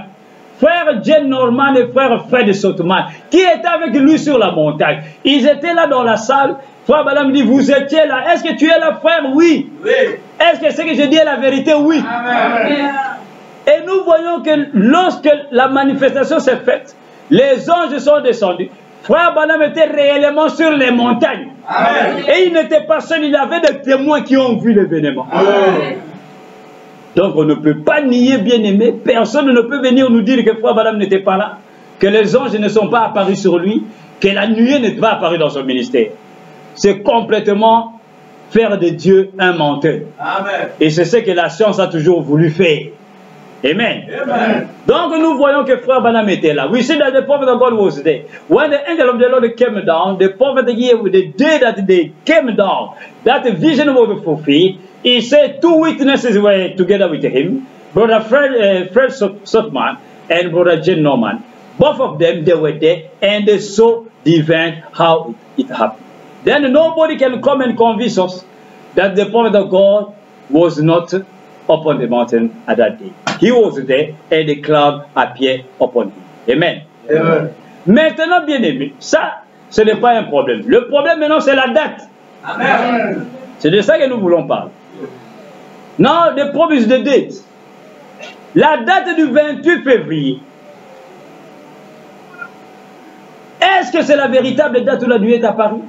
frère Jane Norman et frère Fred Sotman, qui étaient avec lui sur la montagne. Ils étaient là dans la salle. Frère Branham dit, vous étiez là. Est-ce que tu es là, frère? Oui. Oui. Est-ce que ce que je dis est la vérité? Oui. Amen. Et nous voyons que lorsque la manifestation s'est faite, les anges sont descendus. Frère Branham était réellement sur les montagnes. Amen. Et il n'était pas seul, il y avait des témoins qui ont vu l'événement. Donc on ne peut pas nier, bien aimé, personne ne peut venir nous dire que Frère Branham n'était pas là, que les anges ne sont pas apparus sur lui, que la nuée n'est pas apparue dans son ministère. C'est complètement faire de Dieu un menteur. Amen. Et c'est ce que la science a toujours voulu faire. Amen. Amen. Donc nous voyons que Frère Branham était là. We see that the prophet of God was there. When the angel of the Lord came down, the prophet gave the day that they came down, that the vision was fulfilled. He said 2 witnesses were together with him, Brother Fred Sotman and Brother Jane Norman. Both of them, they were there and they saw the event, how it happened. Then nobody can come and convince us that the prophet of God was not upon the mountain at that day. He was there and the cloud appeared upon him. Amen. Amen. Maintenant, bien aimé, ça, ce n'est pas un problème. Le problème maintenant, c'est la date. Amen. C'est de ça que nous voulons parler. Now, the problem is the date. La date du 28 février. Est-ce que c'est la véritable date où la nuit est apparue?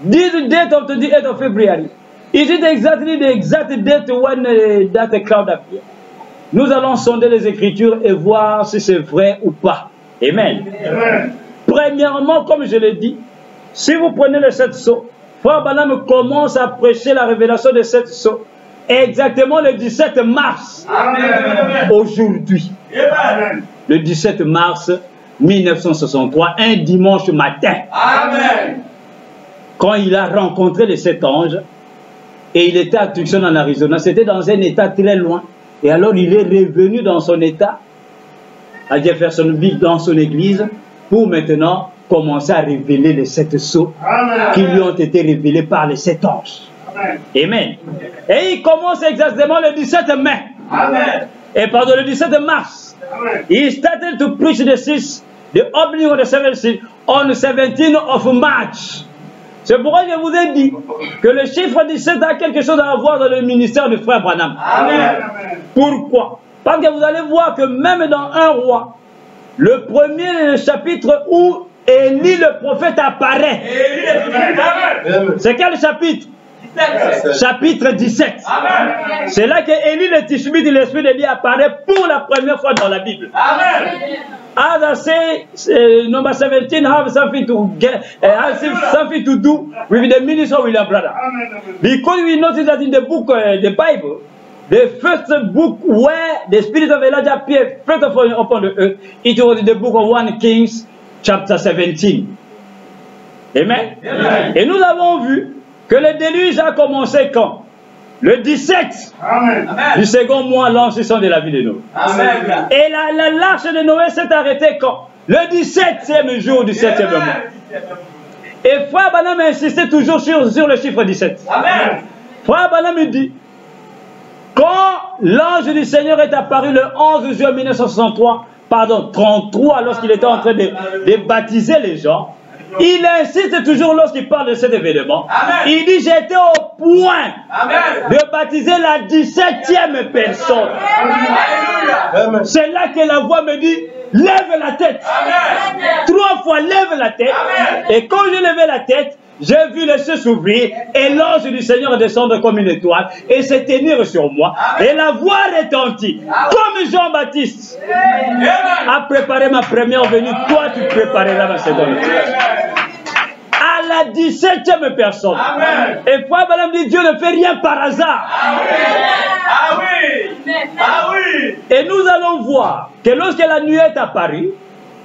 This date of the 28th of February. Is it exactly the exact date when that cloud appeared? Nous allons sonder les Écritures et voir si c'est vrai ou pas. Amen. Amen. Premièrement, comme je l'ai dit, si vous prenez les 7 sceaux, Frère Branham commence à prêcher la révélation des 7 sceaux exactement le 17 mars. Amen. Aujourd'hui. Amen. Le 17 mars 1963, un dimanche matin. Amen. Quand il a rencontré les 7 anges, et il était à Tucson en Arizona, c'était dans un état très loin. Et alors il est revenu dans son état, à Jeffersonville, dans son église, pour maintenant commencer à révéler les 7 sceaux qui lui ont été révélés par les 7 anges. Amen. Amen. Et il commence exactement le 17 mai. Amen. Et pardon, le 17 mars. Amen. He started to preach the opening of the 7th seal on the 17th of March. C'est pourquoi je vous ai dit que le chiffre 17 a quelque chose à voir dans le ministère du frère Branham. Amen. Pourquoi? Parce que vous allez voir que même dans un roi, le premier chapitre où Élie le prophète apparaît, Amen. c'est quel chapitre? Chapitre 17. Amen. C'est là que Élie le Tishbite, l'esprit d'Élie apparaît pour la première fois dans la Bible. Amen. As I say, number 17 have something to get, has something to do with the ministry of William Branham. Because we notice that in the book, the Bible, the first book where the spirit of Elijah appeared first of all upon the earth, it was in the book of 1 Kings, chapter 17. Amen. Amen. Et nous avons vu que le déluge a commencé quand? Le 17 Amen. du second mois, l'an 600 de la vie de Noé. Amen. Et l'arche de Noé s'est arrêtée quand? Le 17e jour du 7e mois. Et Frère Branham insistait toujours sur le chiffre 17. Amen. Frère Branham me dit, quand l'ange du Seigneur est apparu le 11 juin 1963, pardon, 33, lorsqu'il était en train de baptiser les gens, il insiste toujours lorsqu'il parle de cet événement. Amen. Il dit, j'étais au point Amen. de baptiser la 17e personne. Alléluia. C'est là que la voix me dit, lève la tête. Amen. 3 fois, lève la tête. Amen. Et quand j'ai levé la tête, j'ai vu les cieux s'ouvrir et l'ange du Seigneur descendre comme une étoile et se tenir sur moi. Amen. Et la voix retentit. Comme Jean-Baptiste Amen. a préparé ma première venue, toi tu prépareras ma seconde. À la 17e personne. Amen. Et Frère Branham dit, Dieu ne fait rien par hasard. Ah oui. Ah oui. Et nous allons voir que lorsque la nuit est apparue,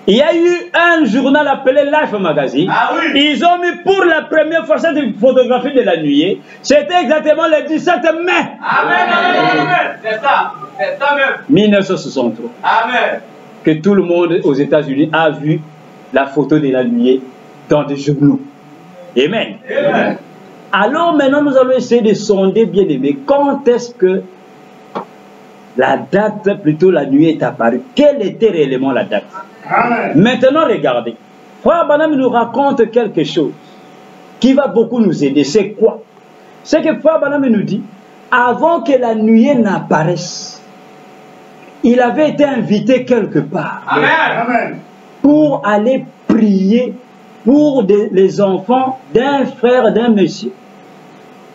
il y a eu un journal appelé Life Magazine. Ah oui. Ils ont mis pour la première fois cette photographie de la nuit. C'était exactement le 17 mai Amen. Amen. C'est ça. C'est ça même. 1963. Amen. Que tout le monde aux États-Unis a vu la photo de la nuit dans des journaux. Amen. Amen. Alors maintenant, nous allons essayer de sonder, bien aimé, quand est-ce que la date, plutôt la nuit est apparue. Quelle était réellement la date? Amen. Maintenant, regardez. Frère Branham nous raconte quelque chose qui va beaucoup nous aider. C'est quoi? C'est que Frère Branham nous dit, avant que la nuée n'apparaisse, il avait été invité quelque part Amen. Amen. pour aller prier pour les enfants d'un frère, d'un monsieur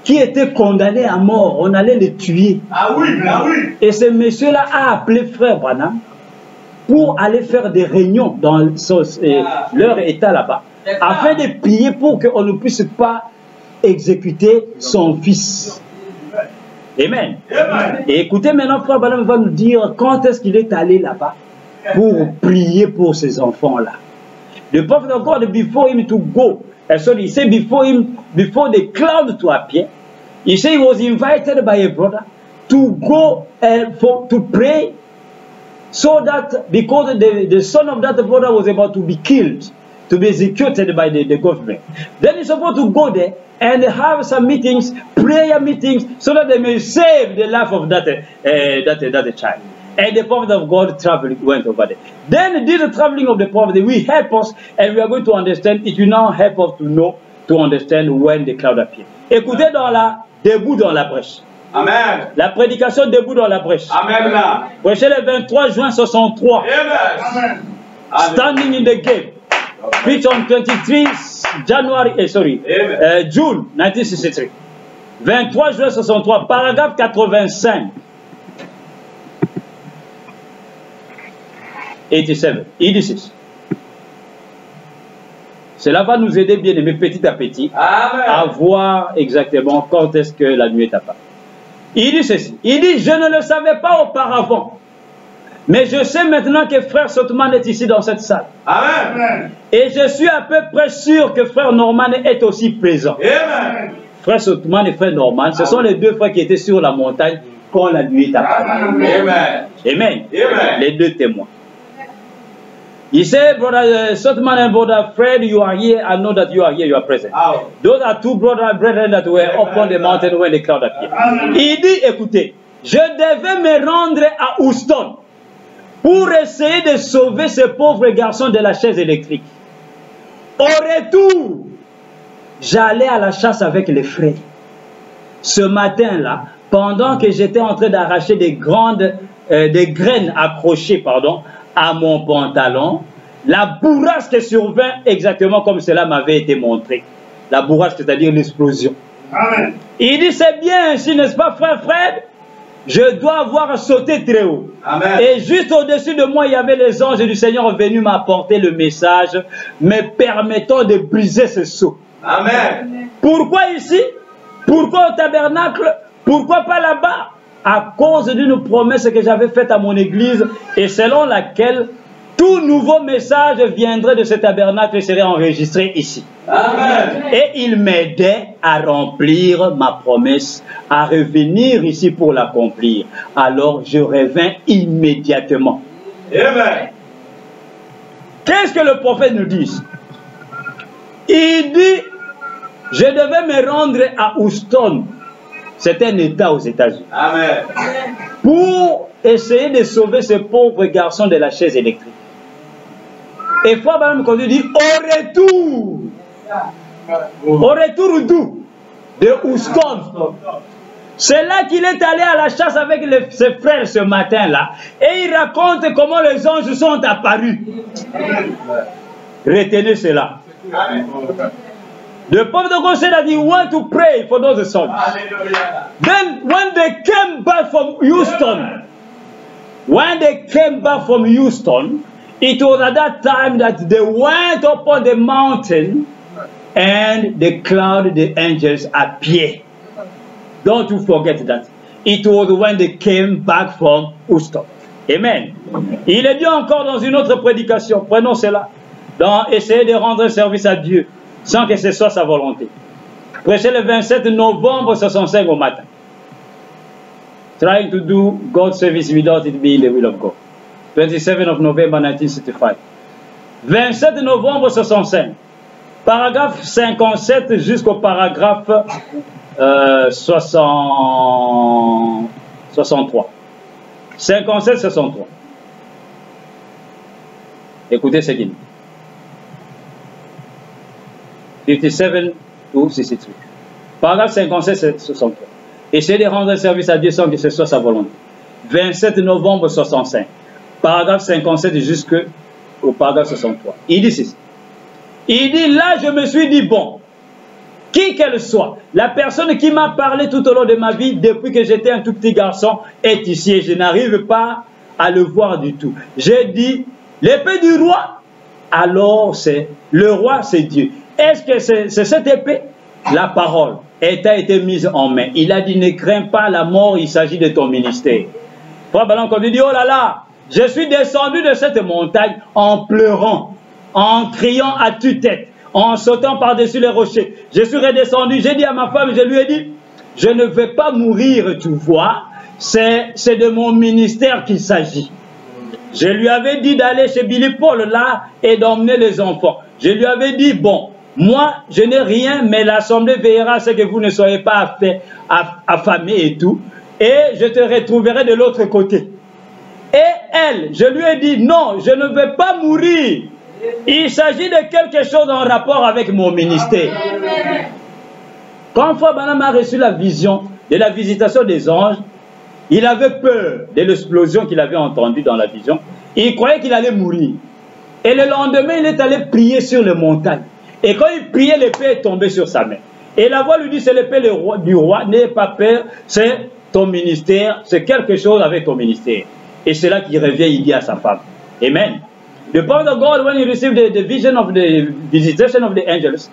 qui était condamné à mort. On allait les tuer. Ah oui. Ah oui. Et ce monsieur-là a appelé Frère Branham pour aller faire des réunions dans leur état là-bas, afin de prier pour qu'on ne puisse pas exécuter son fils. Amen. Amen. Et écoutez, maintenant, Frère Branham va nous dire quand est-ce qu'il est allé là-bas pour prier pour ces enfants-là. The prophet of God, before him to go, sorry, he said before the cloud to appear, he said he was invited by a brother to go to pray, so that because the son of that brother was about to be killed, to be executed by the government. Then he's supposed to go there and have some meetings, prayer meetings, so that they may save the life of that child. And the prophet of God went over there. Then this traveling of the prophet will help us, and we are going to understand. It will now help us to understand when the cloud appears. Écoutez debout dans la brèche. Amen. La prédication debout dans la brèche. Amen. Là. Prêché le 23 juin 63. Amen. Standing in the gate. Preached on 23 June 1963. 23 juin 63, paragraphe 85. 87. E6. Cela va nous aider, bien aimés, petit à petit, Amen. à voir exactement quand est-ce que la nuit est apparue. Il dit ceci. Il dit, je ne le savais pas auparavant, mais je sais maintenant que frère Sotman est ici dans cette salle. Amen. Et je suis à peu près sûr que frère Norman est aussi présent. Amen. Frère Sotman et frère Norman, ce sont les deux frères qui étaient sur la montagne quand la nuit est apparue. Amen. Amen. Amen. Les deux témoins. He said, brother Sotman and brother Fred, you are here. I know that you are here. You are present. Oh. Those are two brethren that were up on the mountain when the cloud appeared. Il dit, écoutez, je devais me rendre à Houston pour essayer de sauver ce pauvre garçon de la chaise électrique. Au retour, j'allais à la chasse avec les frères. Ce matin-là, pendant que j'étais en train d'arracher des graines accrochées, à mon pantalon, la bourrasque survint exactement comme cela m'avait été montré. La bourrasque, c'est-à-dire l'explosion. Amen. Il dit, c'est bien ainsi, n'est-ce pas, frère Fred? Je dois avoir sauté très haut. Amen. Et juste au-dessus de moi, il y avait les anges du Seigneur venus m'apporter le message, me permettant de briser ce saut. Amen. Pourquoi ici? Pourquoi au tabernacle? Pourquoi pas là-bas? À cause d'une promesse que j'avais faite à mon église et selon laquelle tout nouveau message viendrait de ce tabernacle et serait enregistré ici. Amen. Et il m'aidait à remplir ma promesse, à revenir ici pour l'accomplir. Alors je revins immédiatement. Amen. Qu'est-ce que le prophète nous dit? Il dit, je devais me rendre à Houston. C'est un État aux États-Unis. Amen. Pour essayer de sauver ce pauvre garçon de la chaise électrique. Et Frère Branham dit, au retour d'où? De Houston. C'est là qu'il est allé à la chasse avec ses frères ce matin-là. Et il raconte comment les anges sont apparus. Retenez cela. The prophet of God said that he want to pray for those sons. Then when they came back from Houston, it was at that time that they went upon the mountain and the cloud, the angels appeared. Don't you forget that. It was when they came back from Houston. Amen. Il est dit encore dans une autre prédication, prenons cela, dans essayer de rendre service à Dieu sans que ce soit sa volonté. Prêché le 27 novembre 65 au matin. Trying to do God's service without it being the will of God. 27 of November 1965. 27 novembre 65. Paragraphe 57 jusqu'au paragraphe 63. 57-63. Écoutez ce qu'il dit. 57 ou 63. Paragraphe 57-63. Essayez de rendre service à Dieu sans que ce soit sa volonté. 27 novembre 65. Paragraphe 57 jusqu'au paragraphe 63. Il dit ceci. Il dit, là je me suis dit, bon, qui qu'elle soit, la personne qui m'a parlé tout au long de ma vie, depuis que j'étais un tout petit garçon, est ici et je n'arrive pas à le voir du tout. J'ai dit, l'épée du roi, alors c'est, le roi c'est Dieu. Est-ce que c'est cette épée? La parole a été mise en main. Il a dit, ne crains pas la mort, il s'agit de ton ministère. Frère Branham, quand il dit, oh là là, je suis descendu de cette montagne en pleurant, en criant à tue-tête, en sautant par-dessus les rochers. Je suis redescendu, j'ai dit à ma femme, je lui ai dit, je ne vais pas mourir, tu vois, c'est de mon ministère qu'il s'agit. Je lui avais dit d'aller chez Billy Paul là et d'emmener les enfants. Je lui avais dit, bon, moi je n'ai rien, mais l'assemblée veillera à ce que vous ne soyez pas affamés et tout, et je te retrouverai de l'autre côté. Et elle, je lui ai dit, non, je ne vais pas mourir. Il s'agit de quelque chose en rapport avec mon ministère. Quand Frère Branham a reçu la vision de la visitation des anges, il avait peur de l'explosion qu'il avait entendue dans la vision. Il croyait qu'il allait mourir. Et le lendemain, il est allé prier sur les montagnes. Et quand il priait, l'épée est tombée sur sa main. Et la voix lui dit, c'est l'épée du roi, n'aie pas peur, c'est ton ministère, c'est quelque chose avec ton ministère. Et c'est là qu'il revient, il dit à sa femme. Amen. The prophet of God, when he received the vision of the visitation of the angels,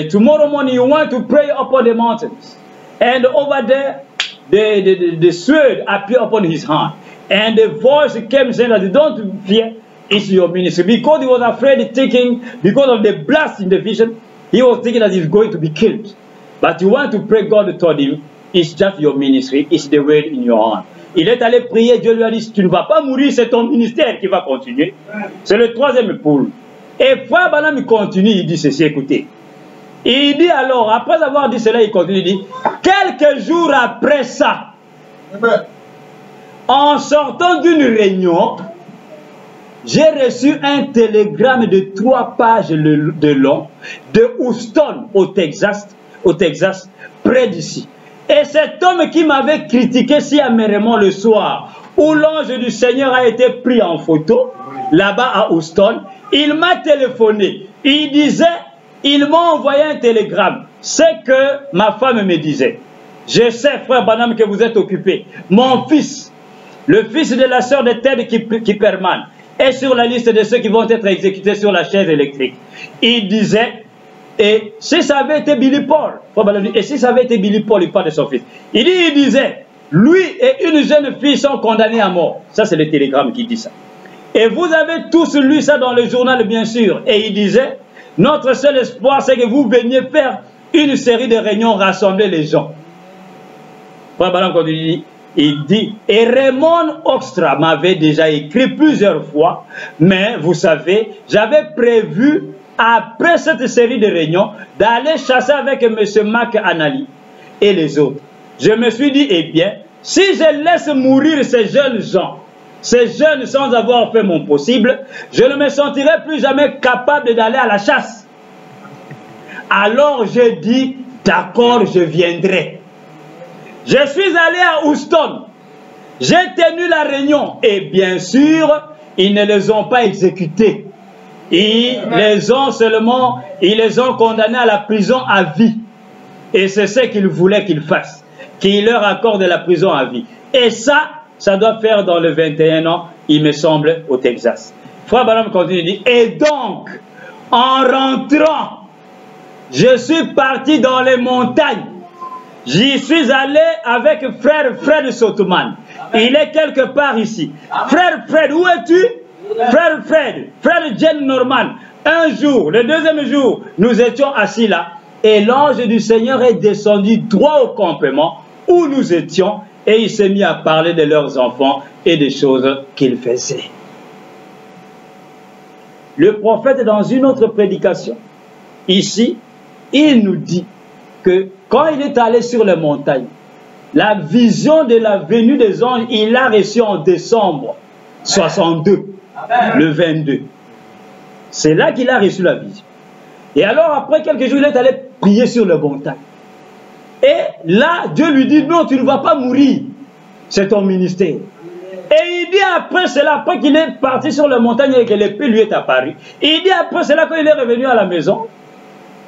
tomorrow morning you want to pray upon the mountains. And over there, the sword appeared upon his hand. And the voice came saying that don't fear, it's your ministry. Because he was afraid, thinking, because of the blast in the vision, he was thinking that he's going to be killed. But you want to pray, God told him, it's just your ministry, it's the word in your hand. Il est allé prier, Dieu lui a dit, tu ne vas pas mourir, c'est ton ministère qui va continuer. C'est le troisième poule. Et Frère Branham il continue, il dit ceci, écoutez. Il dit alors, après avoir dit cela, il continue, il dit, quelques jours après ça, en sortant d'une réunion, j'ai reçu un télégramme de 3 pages de long de Houston, au Texas, près d'ici. Et cet homme qui m'avait critiqué si amèrement le soir, où l'ange du Seigneur a été pris en photo, là-bas à Houston, il m'a téléphoné. Il disait, il m'a envoyé un télégramme. C'est que ma femme me disait, je sais, Frère Branham, que vous êtes occupé. Mon fils, le fils de la sœur de Ted qui permane, est sur la liste de ceux qui vont être exécutés sur la chaise électrique. Il disait, et si ça avait été Billy Paul, et si ça avait été Billy Paul, il parle de son fils. Il disait, lui et une jeune fille sont condamnés à mort. Ça, c'est le télégramme qui dit ça. Et vous avez tous lu ça dans le journal, bien sûr. Et il disait, notre seul espoir, c'est que vous veniez faire une série de réunions, rassembler les gens. Il dit, et Raymond Oxtra m'avait déjà écrit plusieurs fois, mais vous savez, j'avais prévu après cette série de réunions, d'aller chasser avec M. Marc Anali et les autres. Je me suis dit, eh bien, si je laisse mourir ces jeunes gens, ces jeunes sans avoir fait mon possible, je ne me sentirai plus jamais capable d'aller à la chasse. Alors j'ai dit, d'accord, je viendrai. Je suis allé à Houston. J'ai tenu la réunion et bien sûr, ils ne les ont pas exécutés. Ils les ont condamnés à la prison à vie. Et c'est ce qu'ils voulaient qu'ils fassent. Qu'ils leur accordent la prison à vie. Et ça doit faire dans le 21 ans, il me semble, au Texas. Frère Branham continue, il dit, et donc, en rentrant, je suis parti dans les montagnes. J'y suis allé avec frère Fred Sotoman. Il est quelque part ici. Frère Fred, où es-tu? Frère Fred, frère Jane Norman. Un jour, le deuxième jour, nous étions assis là. Et l'ange du Seigneur est descendu droit au campement où nous étions. Et il s'est mis à parler de leurs enfants et des choses qu'ils faisaient. Le prophète, dans une autre prédication, ici, il nous dit que quand il est allé sur les montagnes, la vision de la venue des anges, il l'a reçue en décembre 62, le 22. C'est là qu'il a reçu la vision. Et alors, après quelques jours, il est allé prier sur les montagnes. Et là, Dieu lui dit, non, tu ne vas pas mourir. C'est ton ministère. Et il dit après cela, après qu'il est parti sur les montagnes et que l'épée lui est apparue, il dit après cela, quand il est revenu à la maison,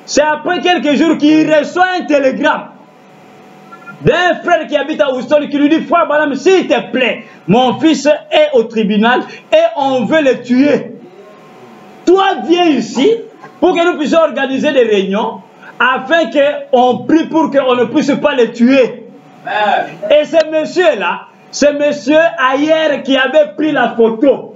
c'est après quelques jours qu'il reçoit un télégramme d'un frère qui habite à Houston qui lui dit, frère Branham, s'il te plaît, mon fils est au tribunal et on veut le tuer. Toi, viens ici pour que nous puissions organiser des réunions afin qu'on prie pour qu'on ne puisse pas le tuer. Et ce monsieur-là, ce monsieur ailleurs qui avait pris la photo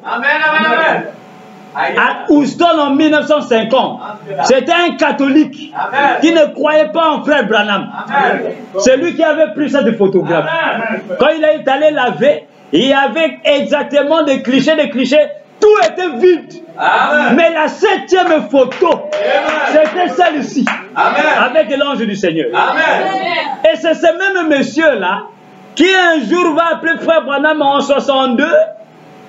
à Houston en 1950, c'était un catholique qui ne croyait pas en frère Branham. C'est lui qui avait pris cette photographie. Quand il est allé laver, il y avait exactement des clichés, tout était vide. Mais la 7e photo, c'était celle-ci, avec l'ange du Seigneur. Et c'est ce même monsieur-là qui un jour va appeler frère Branham en 62,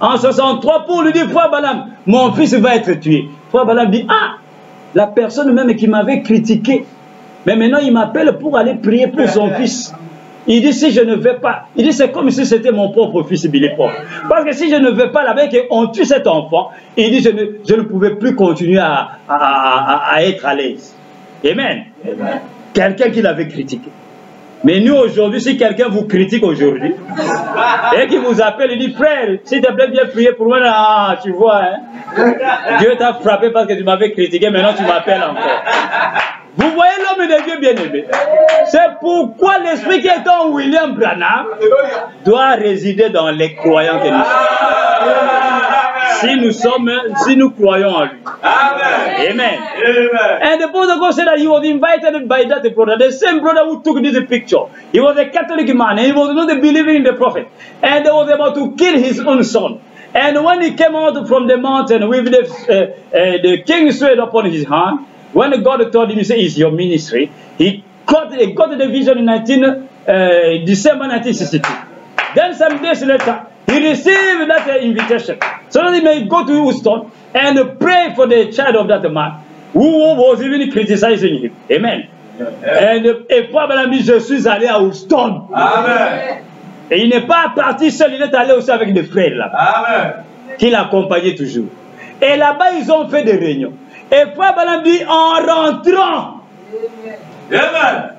en 63 pour lui dire, frère Branham, mon fils va être tué. Frère Branham dit, ah, la personne même qui m'avait critiqué, mais maintenant il m'appelle pour aller prier pour son fils. Il dit, si je ne vais pas, il dit, c'est comme si c'était mon propre fils Billy Paul. Parce que si je ne vais pas là-bas et qu'on tue cet enfant, il dit, je ne pouvais plus continuer à être à l'aise. Amen. Quelqu'un qui l'avait critiqué. Mais nous aujourd'hui, si quelqu'un vous critique aujourd'hui, et qui vous appelle, il dit, frère, s'il te plaît, viens prier pour moi, ah, tu vois, hein, Dieu t'a frappé parce que tu m'avais critiqué, maintenant tu m'appelles encore. Vous voyez l'homme de Dieu bien-aimé. C'est pourquoi l'esprit qui est en William Branham doit résider dans les croyants que nous sommes. Si nous croyons en lui. Amen. And the brother God said that he was invited by that brother, the same brother who took this picture. He was a Catholic man and he was not believing in the prophet. And he was about to kill his own son. And when he came out from the mountain with the king's sword upon his hand, when God told him, he said, it's your ministry, he got the vision in December 1962. Then some days later, he received that invitation. So that he may go to Houston and pray for the child of that man who was even criticizing him. Amen. Et Paul dit, je suis allé à Houston. Amen. Et il n'est pas parti seul, il est allé aussi avec des frères là-bas. Qui l'accompagnaient toujours. Et là-bas, ils ont fait des réunions. Et Frère Branham dit, en rentrant,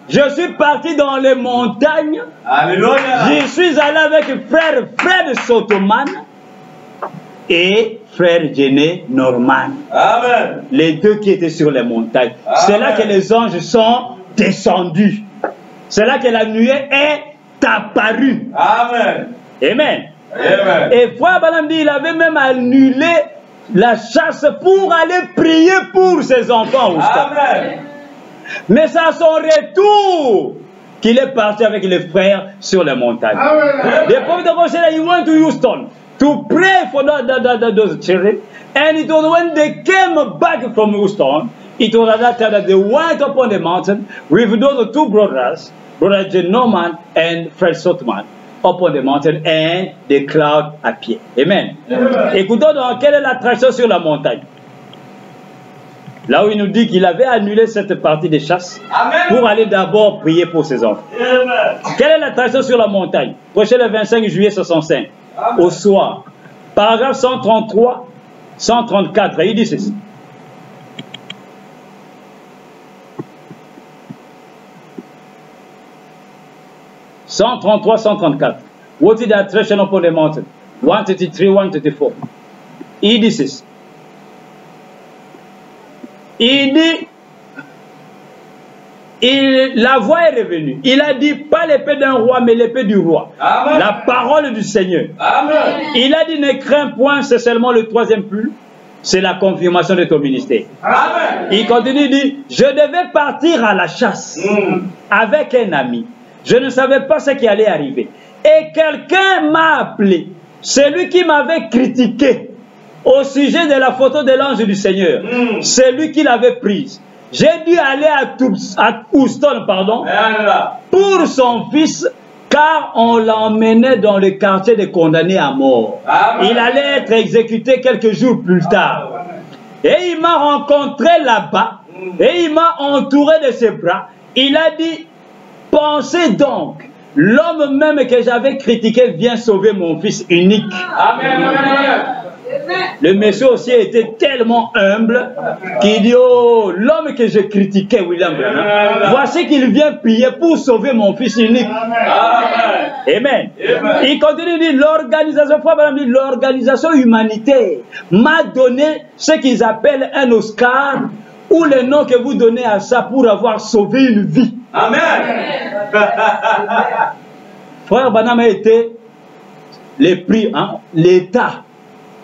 je suis parti dans les montagnes. Je suis allé avec frère Fred Sotoman et frère Jenny Norman. Amen. Les deux qui étaient sur les montagnes. C'est là que les anges sont descendus. C'est là que la nuée est apparue. Amen. Amen. Amen. Et Frère Branham dit, il avait même annulé la chasse pour aller prier pour ses enfants. Amen. Mais c'est à son retour qu'il est parti avec les frères sur les montagnes. The prophet of God said that he went to Houston to pray for those children. And it was when they came back from Houston, it was at that time that they went upon the mountain with those two brothers, Brother John Norman and Fred Sotman, upon the mountain, and the cloud appeared. Amen. Écoutons donc, quelle est l'attraction sur la montagne? Là où il nous dit qu'il avait annulé cette partie des chasses pour aller d'abord prier pour ses enfants. Amen. Quelle est l'attraction sur la montagne? Prêché le 25 juillet 65, au soir. Paragraphe 133, 134, il dit ceci. « 133, 134. What is the attraction upon the mountain? 133, 134. Il dit ceci. Il dit, la voix est revenue. Il a dit, pas l'épée d'un roi, mais l'épée du roi. Amen. La parole du Seigneur. Amen. Il a dit, ne crains point, c'est seulement le troisième plus. C'est la confirmation de ton ministère. Amen. Il continue, il dit, je devais partir à la chasse avec un ami. Je ne savais pas ce qui allait arriver. Et quelqu'un m'a appelé. Celui qui m'avait critiqué au sujet de la photo de l'ange du Seigneur. C'est lui qui l'avait prise. J'ai dû aller à Houston, pardon, pour son fils, car on l'emmenait dans le quartier des condamnés à mort. Amen. Il allait être exécuté quelques jours plus tard. Et il m'a rencontré là-bas, et il m'a entouré de ses bras. Il a dit, pensez donc, l'homme même que j'avais critiqué vient sauver mon fils unique. Amen. Le monsieur aussi était tellement humble qu'il dit, oh, l'homme que je critiquais, William Branham, voici qu'il vient prier pour sauver mon fils unique. Amen. Amen. Il continue de dire, l'organisation humanitaire m'a donné ce qu'ils appellent un Oscar, ou le nom que vous donnez à ça pour avoir sauvé une vie. Amen. Frère Branham a été les prix, hein, l'État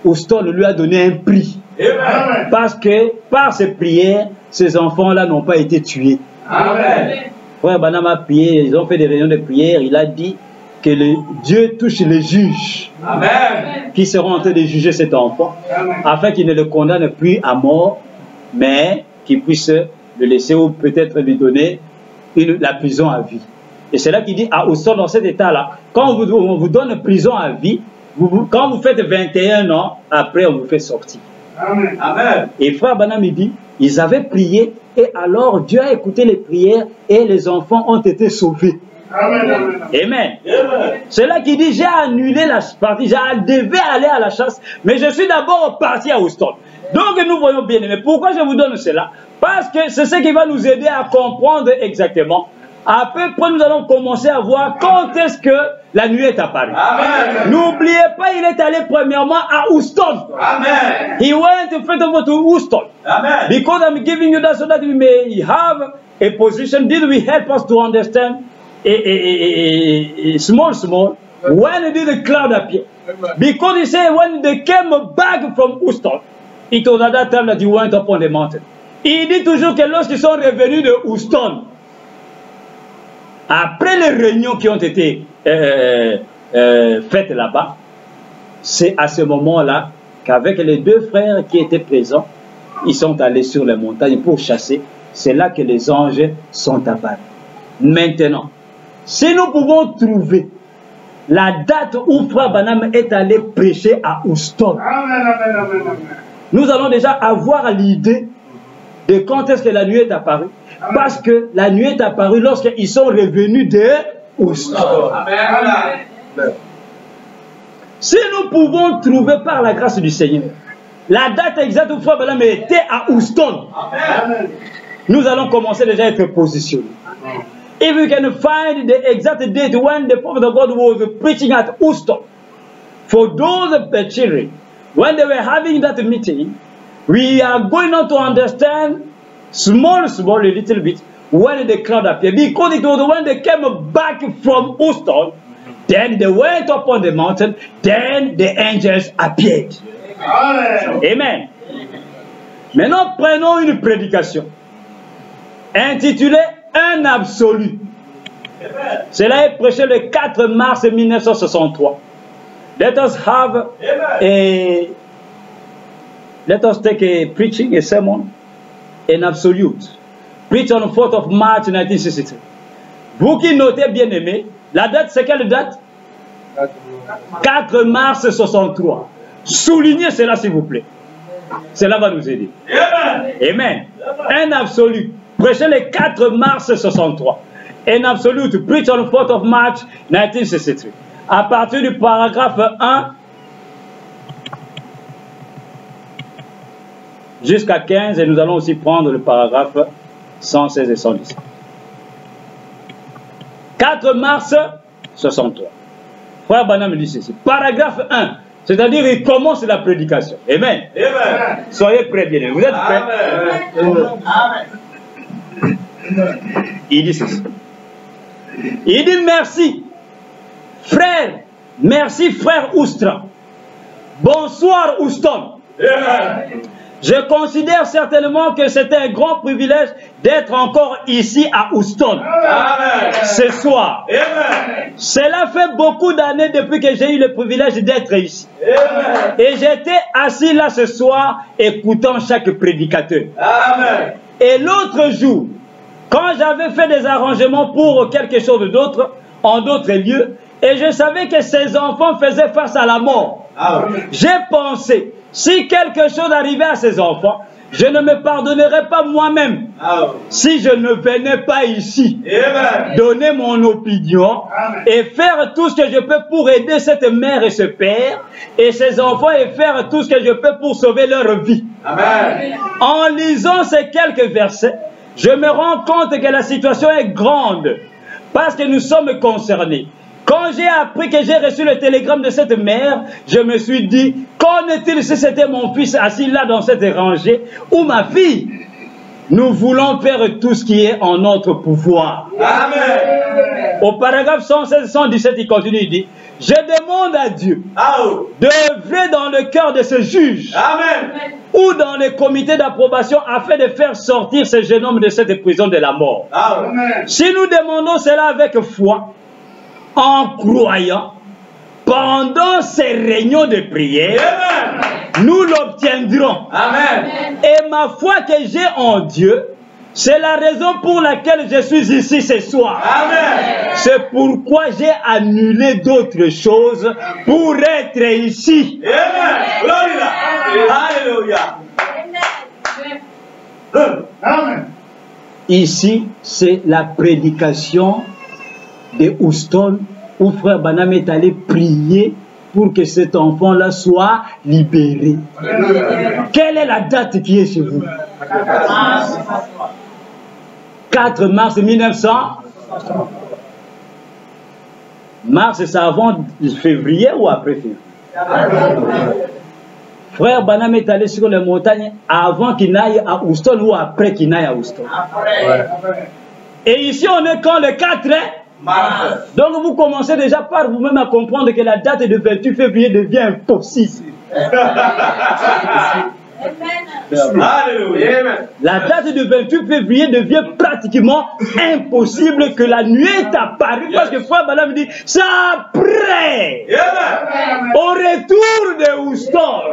Houston lui a donné un prix. Amen. Parce que par ses prières, ces enfants-là n'ont pas été tués. Amen. Frère Branham a prié, ils ont fait des réunions de prière. Il a dit que Dieu touche les juges. Amen. Qui seront en train de juger cet enfant. Amen. Afin qu'il ne le condamne plus à mort, mais qu'il puisse le laisser ou peut-être lui donner la prison à vie. Et c'est là qu'il dit à Houston, dans cet état-là, quand on vous donne prison à vie, quand vous faites 21 ans, après on vous fait sortir. Amen. Amen. Et frère Branham il dit, ils avaient prié et alors Dieu a écouté les prières et les enfants ont été sauvés. Amen. Amen. Amen. C'est là qu'il dit, j'ai annulé la partie, je devais aller à la chasse, mais je suis d'abord parti à Houston. Donc nous voyons bien aimé. Pourquoi je vous donne cela? Parce que c'est ce qui va nous aider à comprendre exactement. Après, nous allons commencer à voir quand est-ce que la nuit est apparue. N'oubliez pas, il est allé premièrement à Houston. Amen. He went first of all to Houston. Amen. Because I'm giving you that so that we may have a position. This will help us to understand small. When did the cloud appear? Because he said when they came back from Houston, it was at that time that he went up on the mountain. Il dit toujours que lorsqu'ils sont revenus de Houston, après les réunions qui ont été faites là-bas, c'est à ce moment-là qu'avec les deux frères qui étaient présents, ils sont allés sur les montagnes pour chasser. C'est là que les anges sont apparus. Maintenant, si nous pouvons trouver la date où Frère Branham est allé prêcher à Houston, nous allons déjà avoir l'idée de quand est-ce que la nuit est apparue. Parce que la nuit est apparue lorsqu'ils sont revenus de Houston. Amen. Si nous pouvons trouver par la grâce du Seigneur la date exacte où Frère Branham était à Houston, amen, nous allons commencer déjà à être positionnés. If we can find the exact date when the prophet of God was preaching at Houston, for those children, when they were having that meeting, we are going on to understand small, a little bit, when the cloud appeared. Because it was when they came back from Houston, then they went up on the mountain, then the angels appeared. Amen. Amen. Maintenant, prenons une prédication intitulée Un absolu. Cela est prêché le 4 mars 1963 Let us take a preaching, a sermon, an absolute. Preach on the 4th of March 1963. Vous qui notez, bien aimé, la date, c'est quelle date? 4 mars 63. Soulignez cela, s'il vous plaît. Cela va nous aider. Amen. Un absolu. Prêchez le 4 mars 63. Un absolute. Preach on the 4th of March 1963. À partir du paragraphe 1 jusqu'à 15, et nous allons aussi prendre le paragraphe 116 et 117. 4 mars 63. Frère Branham dit ceci. Paragraphe 1. C'est-à-dire, il commence la prédication. Amen. Amen. Soyez prêts, bien aimés. Vous êtes prêts? Amen. Il dit ceci. Il dit merci, frère. Merci, frère Oustra. Bonsoir, Houston. Amen. Je considère certainement que c'est un grand privilège d'être encore ici à Houston. Amen. Ce soir. Amen. Cela fait beaucoup d'années depuis que j'ai eu le privilège d'être ici. Amen. Et j'étais assis là ce soir écoutant chaque prédicateur. Amen. Et l'autre jour, quand j'avais fait des arrangements pour quelque chose d'autre, en d'autres lieux, et je savais que ces enfants faisaient face à la mort, j'ai pensé, si quelque chose arrivait à ces enfants, je ne me pardonnerais pas moi-même si je ne venais pas ici donner mon opinion et faire tout ce que je peux pour aider cette mère et ce père et ces enfants et faire tout ce que je peux pour sauver leur vie. Amen. En lisant ces quelques versets, je me rends compte que la situation est grande parce que nous sommes concernés. Quand j'ai appris que j'ai reçu le télégramme de cette mère, je me suis dit, qu'en est-il si c'était mon fils assis là dans cette rangée ou ma fille? Nous voulons faire tout ce qui est en notre pouvoir. Amen. Au paragraphe 116-117, il continue, il dit, je demande à Dieu d'œuvrer dans le cœur de ce juge. Amen. Ou dans les comités d'approbation afin de faire sortir ce jeune homme de cette prison de la mort. Amen. Si nous demandons cela avec foi, en croyant, pendant ces réunions de prière, amen, nous l'obtiendrons. Amen. Et ma foi que j'ai en Dieu, c'est la raison pour laquelle je suis ici ce soir. Amen. C'est pourquoi j'ai annulé d'autres choses pour être ici. Amen. Alléluia. Amen. Ici, c'est la prédication de Houston, où frère Branham est allé prier pour que cet enfant-là soit libéré. Quelle est la date qui est chez vous? 4 mars 1900. Mars, c'est avant février ou après février? Frère Branham est allé sur les montagnes avant qu'il n'aille à Houston ou après qu'il n'aille à Houston? Et ici, on est quand le 4 mars. Donc vous commencez déjà par vous-même à comprendre que la date de 28 février devient impossible. La date de 28 février devient pratiquement impossible que la nuit est apparue parce que frère Branham dit c'est après au retour de Houston.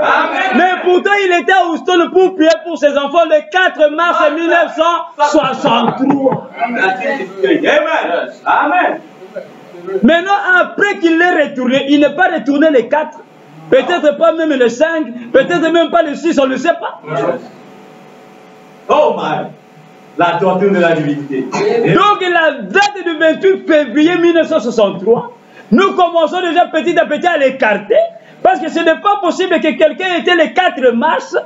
Mais pourtant il était à Houston pour prier pour ses enfants le 4 mars 1963. Amen. Maintenant après qu'il est retourné, il n'est pas retourné le 4. Peut-être pas même le 5, peut-être même pas le 6, on ne sait pas. Oh my! La doctrine de la divinité. Donc la date du 28 février 1963, nous commençons déjà petit à petit à l'écarter, parce que ce n'est pas possible que quelqu'un était le 4 mars,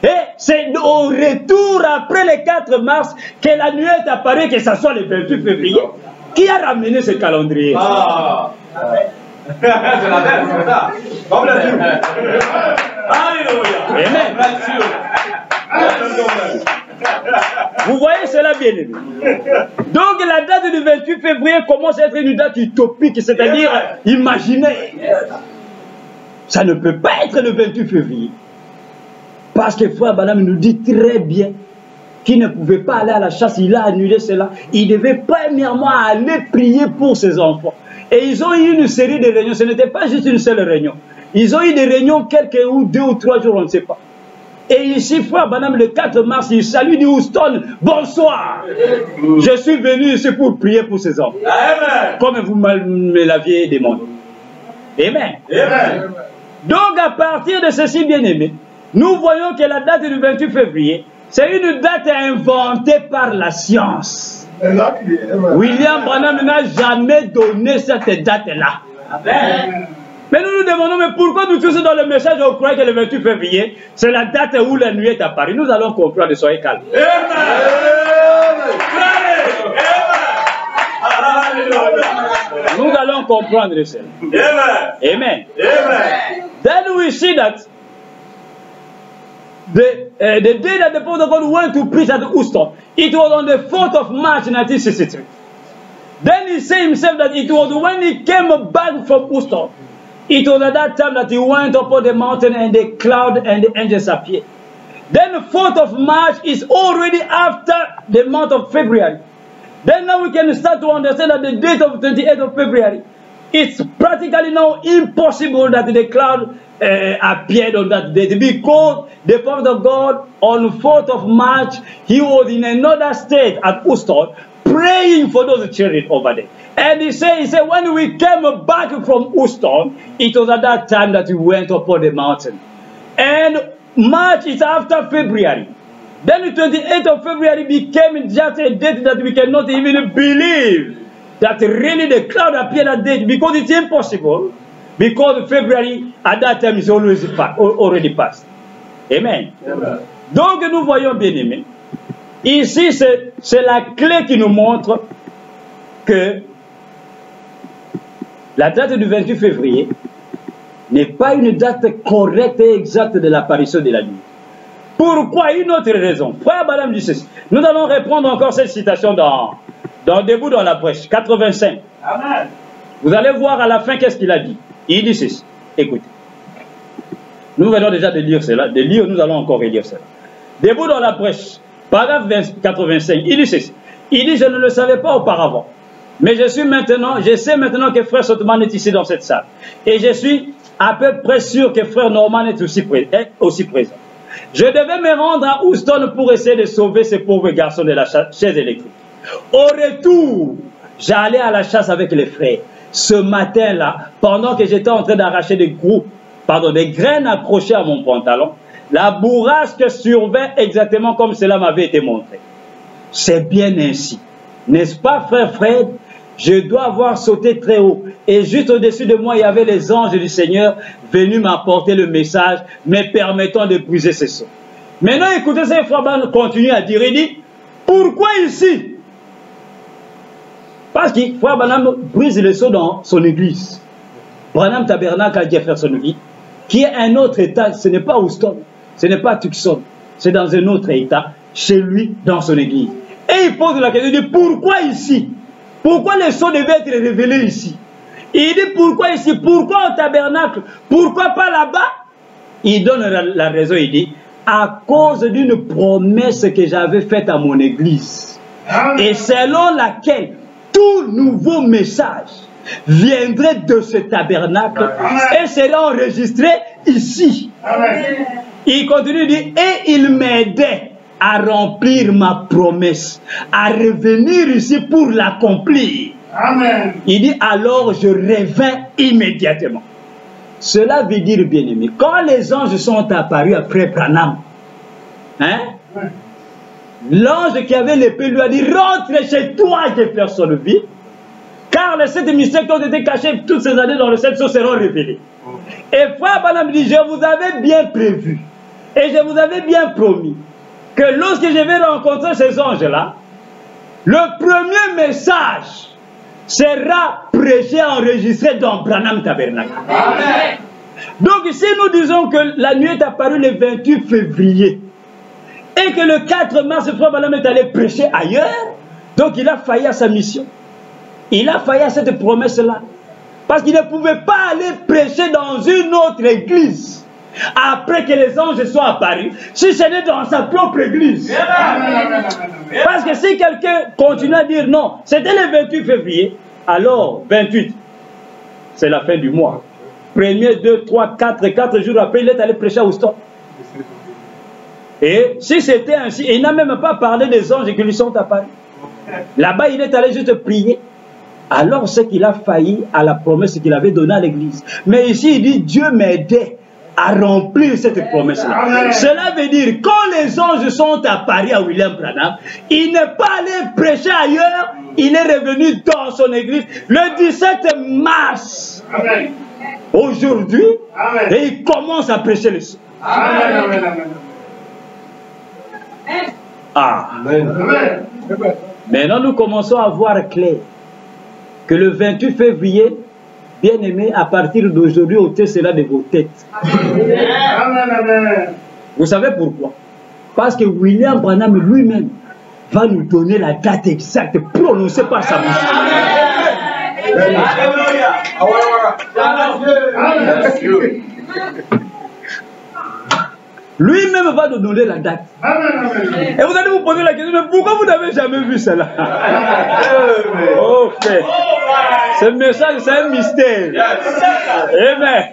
et c'est au retour après le 4 mars que la nuit est apparue, que ce soit le 28 février. Qui a ramené ce calendrier? C'est la belle, c'est ça. Comme la Dieu. Alléluia. Amen. Vous voyez cela bien aimé. Donc la date du 28 février commence à être une date utopique, c'est-à-dire imaginée. Ça ne peut pas être le 28 février. Parce que frère Branham nous dit très bien qu'il ne pouvait pas aller à la chasse, il a annulé cela. Il devait premièrement aller prier pour ses enfants. Et ils ont eu une série de réunions. Ce n'était pas juste une seule réunion. Ils ont eu des réunions quelques ou 2 ou 3 jours, on ne sait pas. Et ici, frère Branham, le 4 mars, il salue du Houston. Bonsoir. Je suis venu ici pour prier pour ces hommes. Amen. Comme vous me l'aviez demandé. Amen. Amen. Donc, à partir de ceci, bien-aimé, nous voyons que la date du 28 février, c'est une date inventée par la science. William Branham n'a jamais donné cette date-là. Amen. Mais nous nous demandons, mais pourquoi nous tous dans le message, on croit que le 28 février, c'est la date où la nuit est apparue. Nous allons comprendre, soyez calmes. Nous allons comprendre cela. Amen. Then we see that the day that the prophet of God went to preach at Houston, it was on the 4th of March 1963. Then he said himself that it was when he came back from Houston. It was at that time that he went up on the mountain and the cloud and the angels appeared. Then the 4th of March is already after the month of February. Then now we can start to understand that the date of 28th of February, it's practically now impossible that the cloud appeared on that date, because the prophet of God on the 4th of March, he was in another state at Houston praying for those children over there. And he said, when we came back from Houston, it was at that time that we went up on the mountain. And March is after February. Then the 28th of February became just a date that we cannot even believe that really the cloud appeared at that date, because it's impossible. Because February at that time is already passed. Amen. Amen. Donc nous voyons, bien aimés, ici c'est la clé qui nous montre que la date du 28 février n'est pas une date correcte et exacte de l'apparition de la nuit. Pourquoi? Une autre raison. Frère Branham dit ceci. Nous allons reprendre encore cette citation dans Debout dans la brèche, 85. Amen. Vous allez voir à la fin qu'est-ce qu'il a dit. Il dit ceci. Écoutez. Nous venons déjà de lire cela. De lire, nous allons encore relire cela. Debout dans la brèche, paragraphe 85. Il dit ceci. Il dit, je ne le savais pas auparavant. Mais je sais maintenant que frère Sottman est ici dans cette salle. Et je suis à peu près sûr que frère Norman est aussi présent. Je devais me rendre à Houston pour essayer de sauver ces pauvres garçons de la chaise électrique. Au retour, j'allais à la chasse avec les frères. Ce matin-là, pendant que j'étais en train d'arracher des graines accrochées à mon pantalon, la bourrasque survint exactement comme cela m'avait été montré. C'est bien ainsi. N'est-ce pas, frère Fred? Je dois avoir sauté très haut. Et juste au-dessus de moi, il y avait les anges du Seigneur venus m'apporter le message, me permettant de briser ces sceaux. Maintenant, écoutez, ce frère Branham continue à dire, il dit, pourquoi ici? Parce que frère Branham brise les sceaux dans son église. Branham Tabernacle à Jeffersonville, qui est un autre état, ce n'est pas Houston, ce n'est pas Tucson, c'est dans un autre état, chez lui, dans son église. Et il pose la question, il dit, pourquoi ici? Pourquoi les sceaux devaient être révélés ici? Il dit, pourquoi ici? Pourquoi au tabernacle? Pourquoi pas là-bas? Il donne la raison, il dit, à cause d'une promesse que j'avais faite à mon église. Et selon laquelle tout nouveau message viendrait de ce tabernacle et serait enregistré ici. Il continue, il dit, et il m'aidait à remplir ma promesse, à revenir ici pour l'accomplir. Il dit, alors je revins immédiatement. Cela veut dire, bien aimé, quand les anges sont apparus après Branham, l'ange qui avait l'épée lui a dit, rentre chez toi, Jeffersonville, car les 7 mystères qui ont été cachés toutes ces années dans le 7 seront révélés. Et frère Branham dit, je vous avais bien prévu, et je vous avais bien promis, que lorsque je vais rencontrer ces anges-là, le premier message sera prêché, enregistré dans Branham Tabernacle. Amen. Donc si nous disons que la nuit est apparue le 28 février et que le 4 mars, le frère Branham est allé prêcher ailleurs, donc il a failli à sa mission. Il a failli à cette promesse-là. Parce qu'il ne pouvait pas aller prêcher dans une autre église après que les anges soient apparus, si ce n'est dans sa propre église. Parce que si quelqu'un continue à dire non, c'était le 28 février, alors 28, c'est la fin du mois. Premier, 2, 3, 4 jours après, il est allé prêcher à Houston. Et si c'était ainsi, il n'a même pas parlé des anges qui lui sont apparus. Là-bas, il est allé juste prier. Alors, c'est qu'il a failli à la promesse qu'il avait donnée à l'église. Mais ici, il dit, Dieu m'aidait à remplir cette promesse-là. Cela veut dire, quand les anges sont apparus à William Branham, il n'est pas allé prêcher ailleurs, il est revenu dans son église le 17 mars. Aujourd'hui, et il commence à prêcher le soir. Ah. Maintenant, nous commençons à voir clair que le 28 février, bien aimé, à partir d'aujourd'hui, ôtez cela de vos têtes. Vous savez pourquoi? Parce que William Branham lui-même va nous donner la date exacte prononcée par sa bouche. Lui-même va nous donner la date. Et vous allez vous poser la question, mais pourquoi vous n'avez jamais vu cela? Oh, frère. Ce message, c'est un mystère. Amen.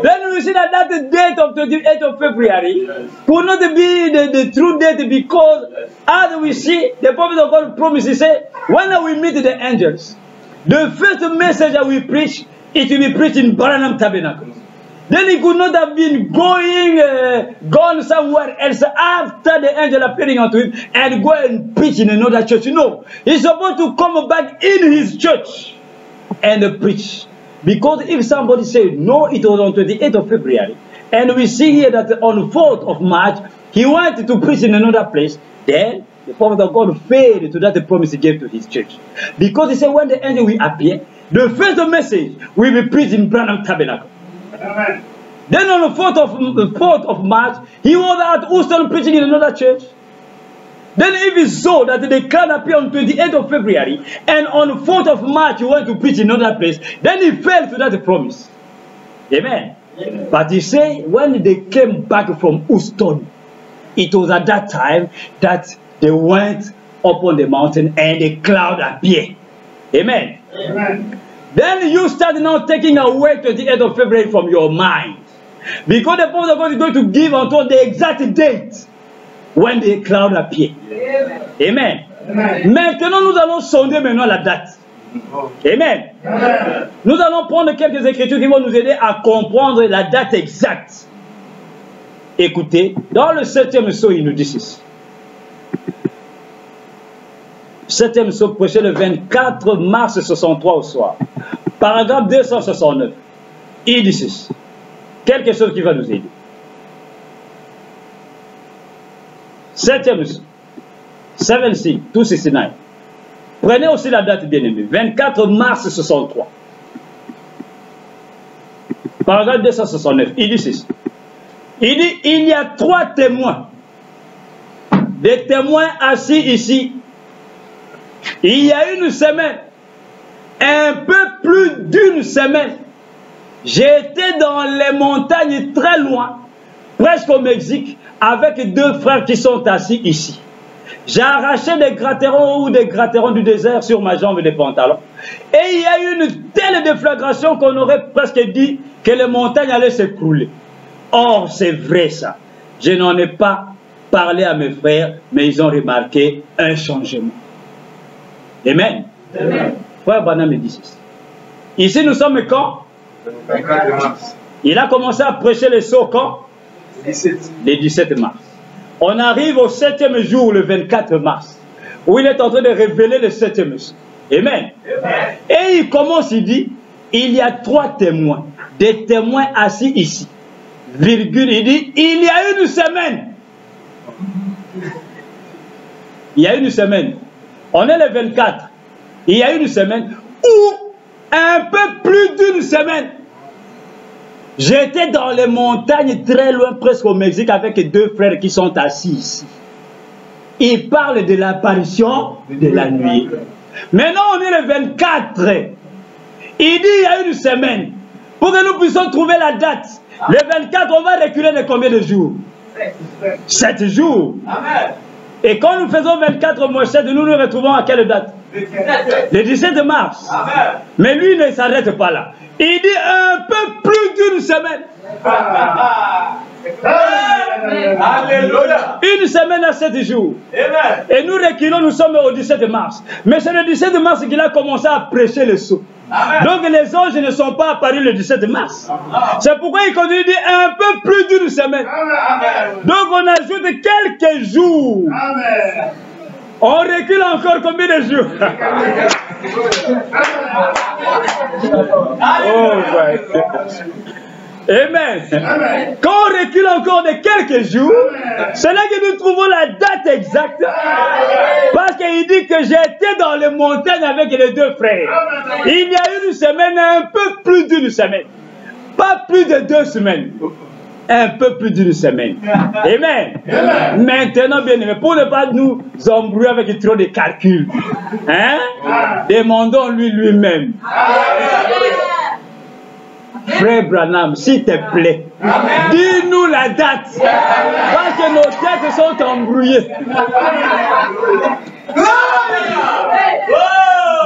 Then we see that the date of 28th of February could not be the true date, because as we see, the prophet of God promised, he said, when we meet the angels, the first message that we preach, it will be preached in Branham Tabernacle. Then he could not have been gone somewhere else after the angel appearing unto him and go and preach in another church. No, he's supposed to come back in his church and preach. Because if somebody said, no, it was on 28th of February, and we see here that on 4th of March, he went to preach in another place, then the prophet of God failed to that promise he gave to his church. Because he said, when the angel will appear, the first message will be preached in Branham Tabernacle. Amen. Then on the 4th of March, he was at Houston preaching in another church. Then if he saw that the cloud appeared on 28th of February, and on the 4th of March he went to preach in another place, then he fell to that promise. Amen. Amen. But he said when they came back from Houston, it was at that time that they went up on the mountain and the cloud appeared. Amen. Amen. Then you start now taking away 28th of February from your mind. Because the prophet of God is going to give unto the exact date when the cloud appear. Amen. Amen. Maintenant, nous allons sonder maintenant la date. Amen. Amen. Nous allons prendre quelques écritures qui vont nous aider à comprendre la date exacte. Écoutez, dans le 7e psaume, il nous dit ceci. 7e psaume, prêché le 24 mars 63 au soir. Paragraphe 269. Il dit ceci. Quelque chose qui va nous aider. 7e psaume. 76, 269. Prenez aussi la date bien aimée. 24 mars 63. Paragraphe 269. Il dit ceci. Il dit, il y a 3 témoins. Des témoins assis ici. Il y a une semaine, un peu plus d'une semaine, j'étais dans les montagnes très loin, presque au Mexique, avec 2 frères qui sont assis ici. J'ai arraché des gratterons ou des gratterons du désert sur ma jambe de pantalon. Et il y a eu une telle déflagration qu'on aurait presque dit que les montagnes allaient s'écrouler. Or, c'est vrai ça. Je n'en ai pas parlé à mes frères, mais ils ont remarqué un changement. Amen. Amen. Frère Branham me dit ceci. Ici, nous sommes quand? Le 24 mars. Il a commencé à prêcher les sauts quand? Le 17 mars. On arrive au 7e jour, le 24 mars, où il est en train de révéler le 7e jour. Amen. Amen. Et il commence, il dit, il y a 3 témoins, des témoins assis ici. Virgule, il dit, il y a une semaine. Il y a une semaine. On est le 24. Il y a une semaine ou un peu plus d'une semaine. J'étais dans les montagnes très loin, presque au Mexique, avec 2 frères qui sont assis ici. Ils parlent de l'apparition de la nuit. Maintenant, on est le 24. Il dit il y a une semaine. Pour que nous puissions trouver la date. Le 24, on va reculer de combien de jours? 7 jours. Amen. Et quand nous faisons 24 moins 7, nous nous retrouvons à quelle date? Le 17 mars. Amen. Mais lui ne s'arrête pas là. Il dit un peu plus d'une semaine. Alléluia. Une semaine à 7 jours. Amen. Et nous reculons, nous sommes au 17 mars. Mais c'est le 17 mars qu'il a commencé à prêcher le sceau. Amen. Donc les anges ne sont pas apparus le 17 mars. C'est pourquoi il continue de dire un peu plus d'une semaine. Amen. Donc on ajoute quelques jours. Amen. On recule encore combien de jours? Oh my God. Amen. Amen. Quand on recule encore de quelques jours, c'est là que nous trouvons la date exacte. Parce qu'il dit que j'étais dans les montagnes avec les deux frères. Il y a une semaine, un peu plus d'une semaine. Pas plus de 2 semaines. Un peu plus d'une semaine. Amen. Amen. Maintenant, bien aimé, pour ne pas nous embrouiller avec trop de calculs, hein? Demandons-lui lui-même. Frère Branham, s'il te plaît, dis-nous la date. Parce que nos têtes sont embrouillées.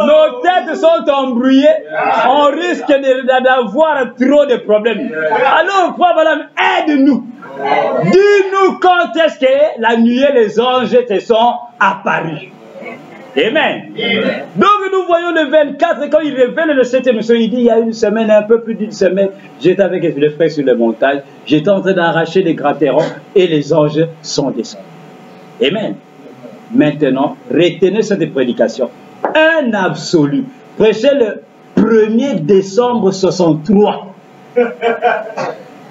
Nos têtes sont embrouillées. On risque d'avoir trop de problèmes. Alors, frère Branham, aide-nous. Dis-nous quand est-ce que la nuit les anges te sont apparus. Amen. Donc nous voyons le 24, quand il révèle le 7e soir, il dit il y a une semaine, un peu plus d'une semaine, j'étais avec les frères sur les montagnes, j'étais en train d'arracher les gratterons et les anges sont descendus. Amen. Maintenant, retenez cette prédication. Un absolu. Prêchez le 1er décembre 63.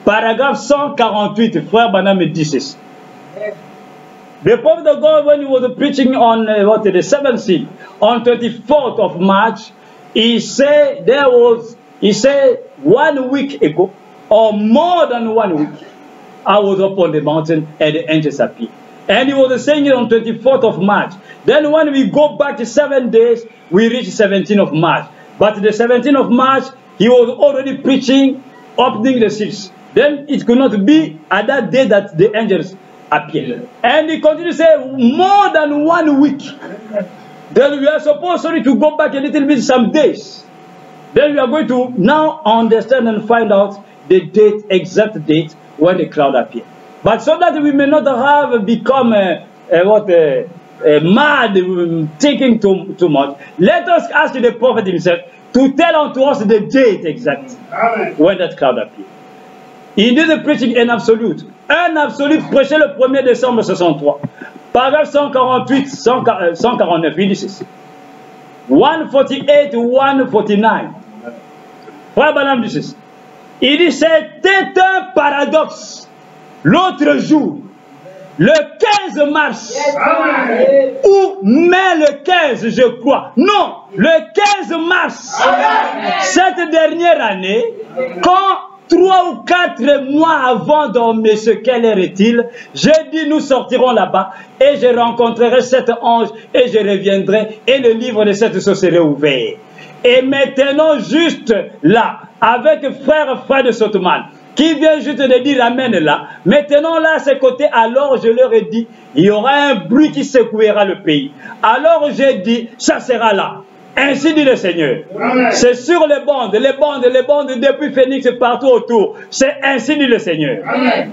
Paragraphe 148, frère Branham me dit ceci. The prophet of God, when he was preaching on the 7th seal, on 24th of March, he said 1 week ago, or more than 1 week, I was up on the mountain and the angels appeared. And he was saying it on 24th of March. Then when we go back to 7 days, we reach 17th of March. But the 17th of March, he was already preaching, opening the seals. Then it could not be at that day that the angels appeared. And he continued to say, more than 1 week. Then we are supposed to go back a little bit, some days. Then we are going to now understand and find out the date, exact date, when the cloud appeared. But so that we may not have become mad, thinking too much, let us ask the prophet himself to tell unto us the date exact. Amen. When that cloud appeared. Il dit de preaching an absolute. Un absolute prêché le 1er décembre 63. Paragraphe 148, 149, il dit ceci. 148, 149. Frère Branham dit ceci. Il dit c'était un paradoxe. L'autre jour, le 15 mars, ou mai le 15, je crois. Non, le 15 mars, cette dernière année, quand 3 ou 4 mois avant dormir, ce quelle heure est-il? J'ai dit nous sortirons là-bas et je rencontrerai cet ange et je reviendrai et le livre de cette eau serait ouvert. Et maintenant juste là, avec frère de Sotoman, qui vient juste de dire amen là, maintenant là à ses côtés, alors je leur ai dit, il y aura un bruit qui secouera le pays. Alors j'ai dit, ça sera là. Ainsi dit le Seigneur. C'est sur les bandes depuis Phoenix partout autour. C'est ainsi dit le Seigneur. Amen.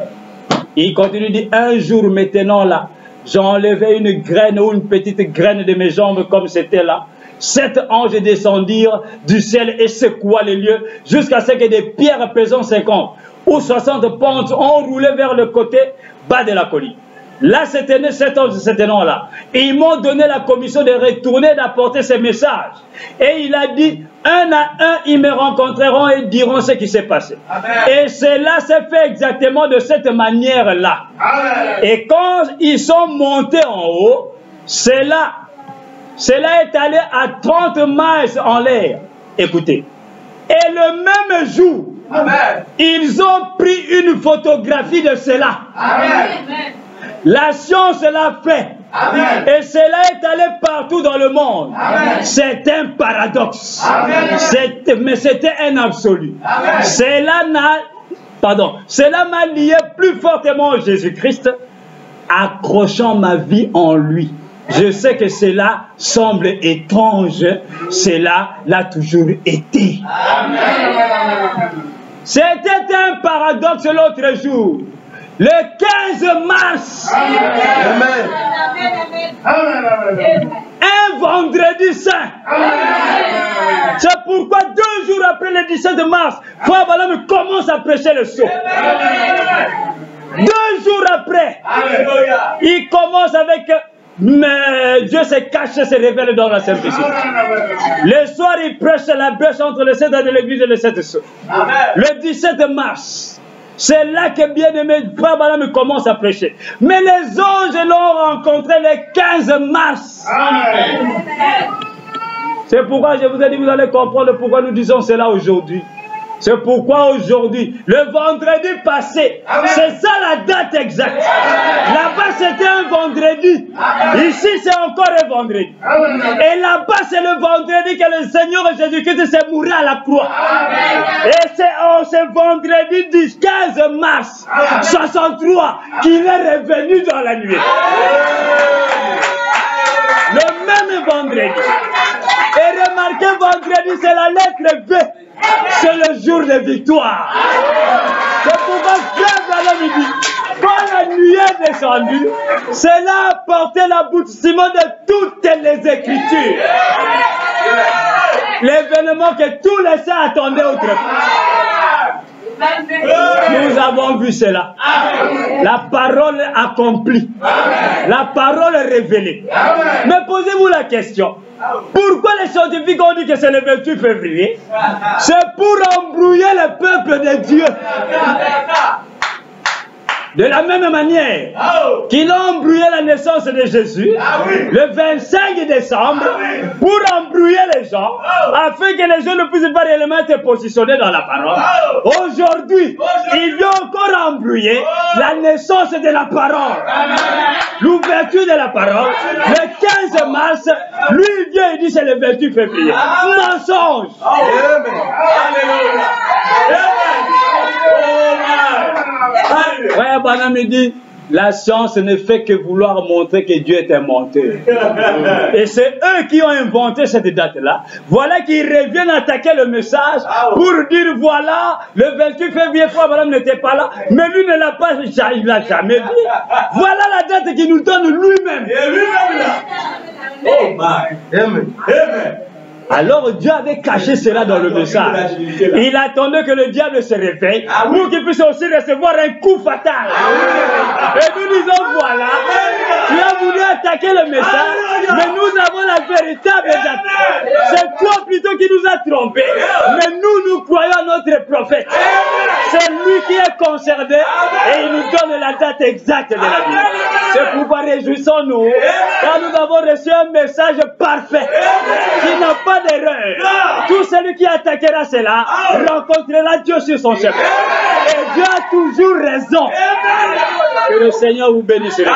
Il continue de dire, un jour maintenant là, j'enlevais une graine ou une petite graine de mes jambes comme c'était là. 7 anges descendirent du ciel et secoua les lieux jusqu'à ce que des pierres pesant 50 ou 60 pentes ont roulé vers le côté bas de la colline. Là, c'était né 7 anges de cet nom-là. Et ils m'ont donné la commission de retourner, d'apporter ces messages. Et il a dit, un à un, ils me rencontreront et diront ce qui s'est passé. Amen. Et cela s'est fait exactement de cette manière-là. Et quand ils sont montés en haut, cela est allé à 30 miles en l'air. Écoutez. Et le même jour, amen, ils ont pris une photographie de cela. Amen. La science l'a fait. Amen. Et cela est allé partout dans le monde. C'est un paradoxe. Mais c'était un absolu. Cela m'a lié plus fortement à Jésus-Christ, accrochant ma vie en lui. Je sais que cela semble étrange, cela l'a toujours été. C'était un paradoxe l'autre jour. Le 15 mars, un vendredi saint. C'est pourquoi 2 jours après le 17 mars, Frère Branham commence à prêcher le sceau. 2 jours après, il commence avec mais Dieu se cache, se révèle dans la simplicité. Le soir, il prêche la brèche entre le 7 de l'église et le 7 sceaux. Le 17 mars, c'est là que bien-aimé Frère Branham commence à prêcher. Mais les anges l'ont rencontré le 15 mars. C'est pourquoi je vous ai dit, vous allez comprendre pourquoi nous disons cela aujourd'hui. C'est pourquoi aujourd'hui, le vendredi passé, c'est ça la date exacte. Là-bas, c'était un vendredi. Ici, c'est encore un vendredi. Et là-bas, c'est le vendredi que le Seigneur Jésus-Christ s'est mouru à la croix. Et c'est ce vendredi du 15 mars 63 qu'il est revenu dans la nuit. Le même vendredi. Et remarquez, vendredi, c'est la lettre V. C'est le jour de victoire. C'est pourquoi Frère Branham dit, quand la nuit est descendue, cela a porté l'aboutissement de toutes les Écritures. L'événement que tous les saints attendaient autrefois. Nous avons vu cela. La parole accomplie. La parole révélée. Mais posez-vous la question. Pourquoi les scientifiques ont dit que c'est le 28 février? C'est pour embrouiller le peuple de Dieu. De la même manière qu'ils ont embrouillé la naissance de Jésus le 25 décembre pour embrouiller les gens afin que les gens ne puissent pas réellement être positionnés dans la parole. Aujourd'hui, ils vont encore embrouiller la naissance de la parole. L'ouverture de la parole, le 15 mars, lui il vient et dit c'est le 28 février. Mensonge. Ouais, Branham me dit, la science ne fait que vouloir montrer que Dieu est un menteur. Et c'est eux qui ont inventé cette date-là. Voilà qu'ils reviennent attaquer le message pour dire, voilà, le 28 février, Frère Branham n'était pas là, mais lui ne l'a pas, il l'a jamais dit. Voilà la date qu'il nous donne lui-même. Oh my. Amen. Amen. Alors Dieu avait caché cela dans le message. Il attendait que le diable se réveille pour qu'il puisse aussi recevoir un coup fatal. Et nous disons voilà, tu as voulu attaquer le message, mais nous avons la véritable date. C'est toi plutôt qui nous a trompés, mais nous croyons à notre prophète. C'est lui qui est concerné et il nous donne la date exacte de la vie. C'est pourquoi réjouissons-nous car nous avons reçu un message parfait qui n'a pas d'erreur. Tout celui qui attaquera cela rencontrera Dieu sur son chemin. Et Dieu a toujours raison. Que le Seigneur vous bénisse. Amen.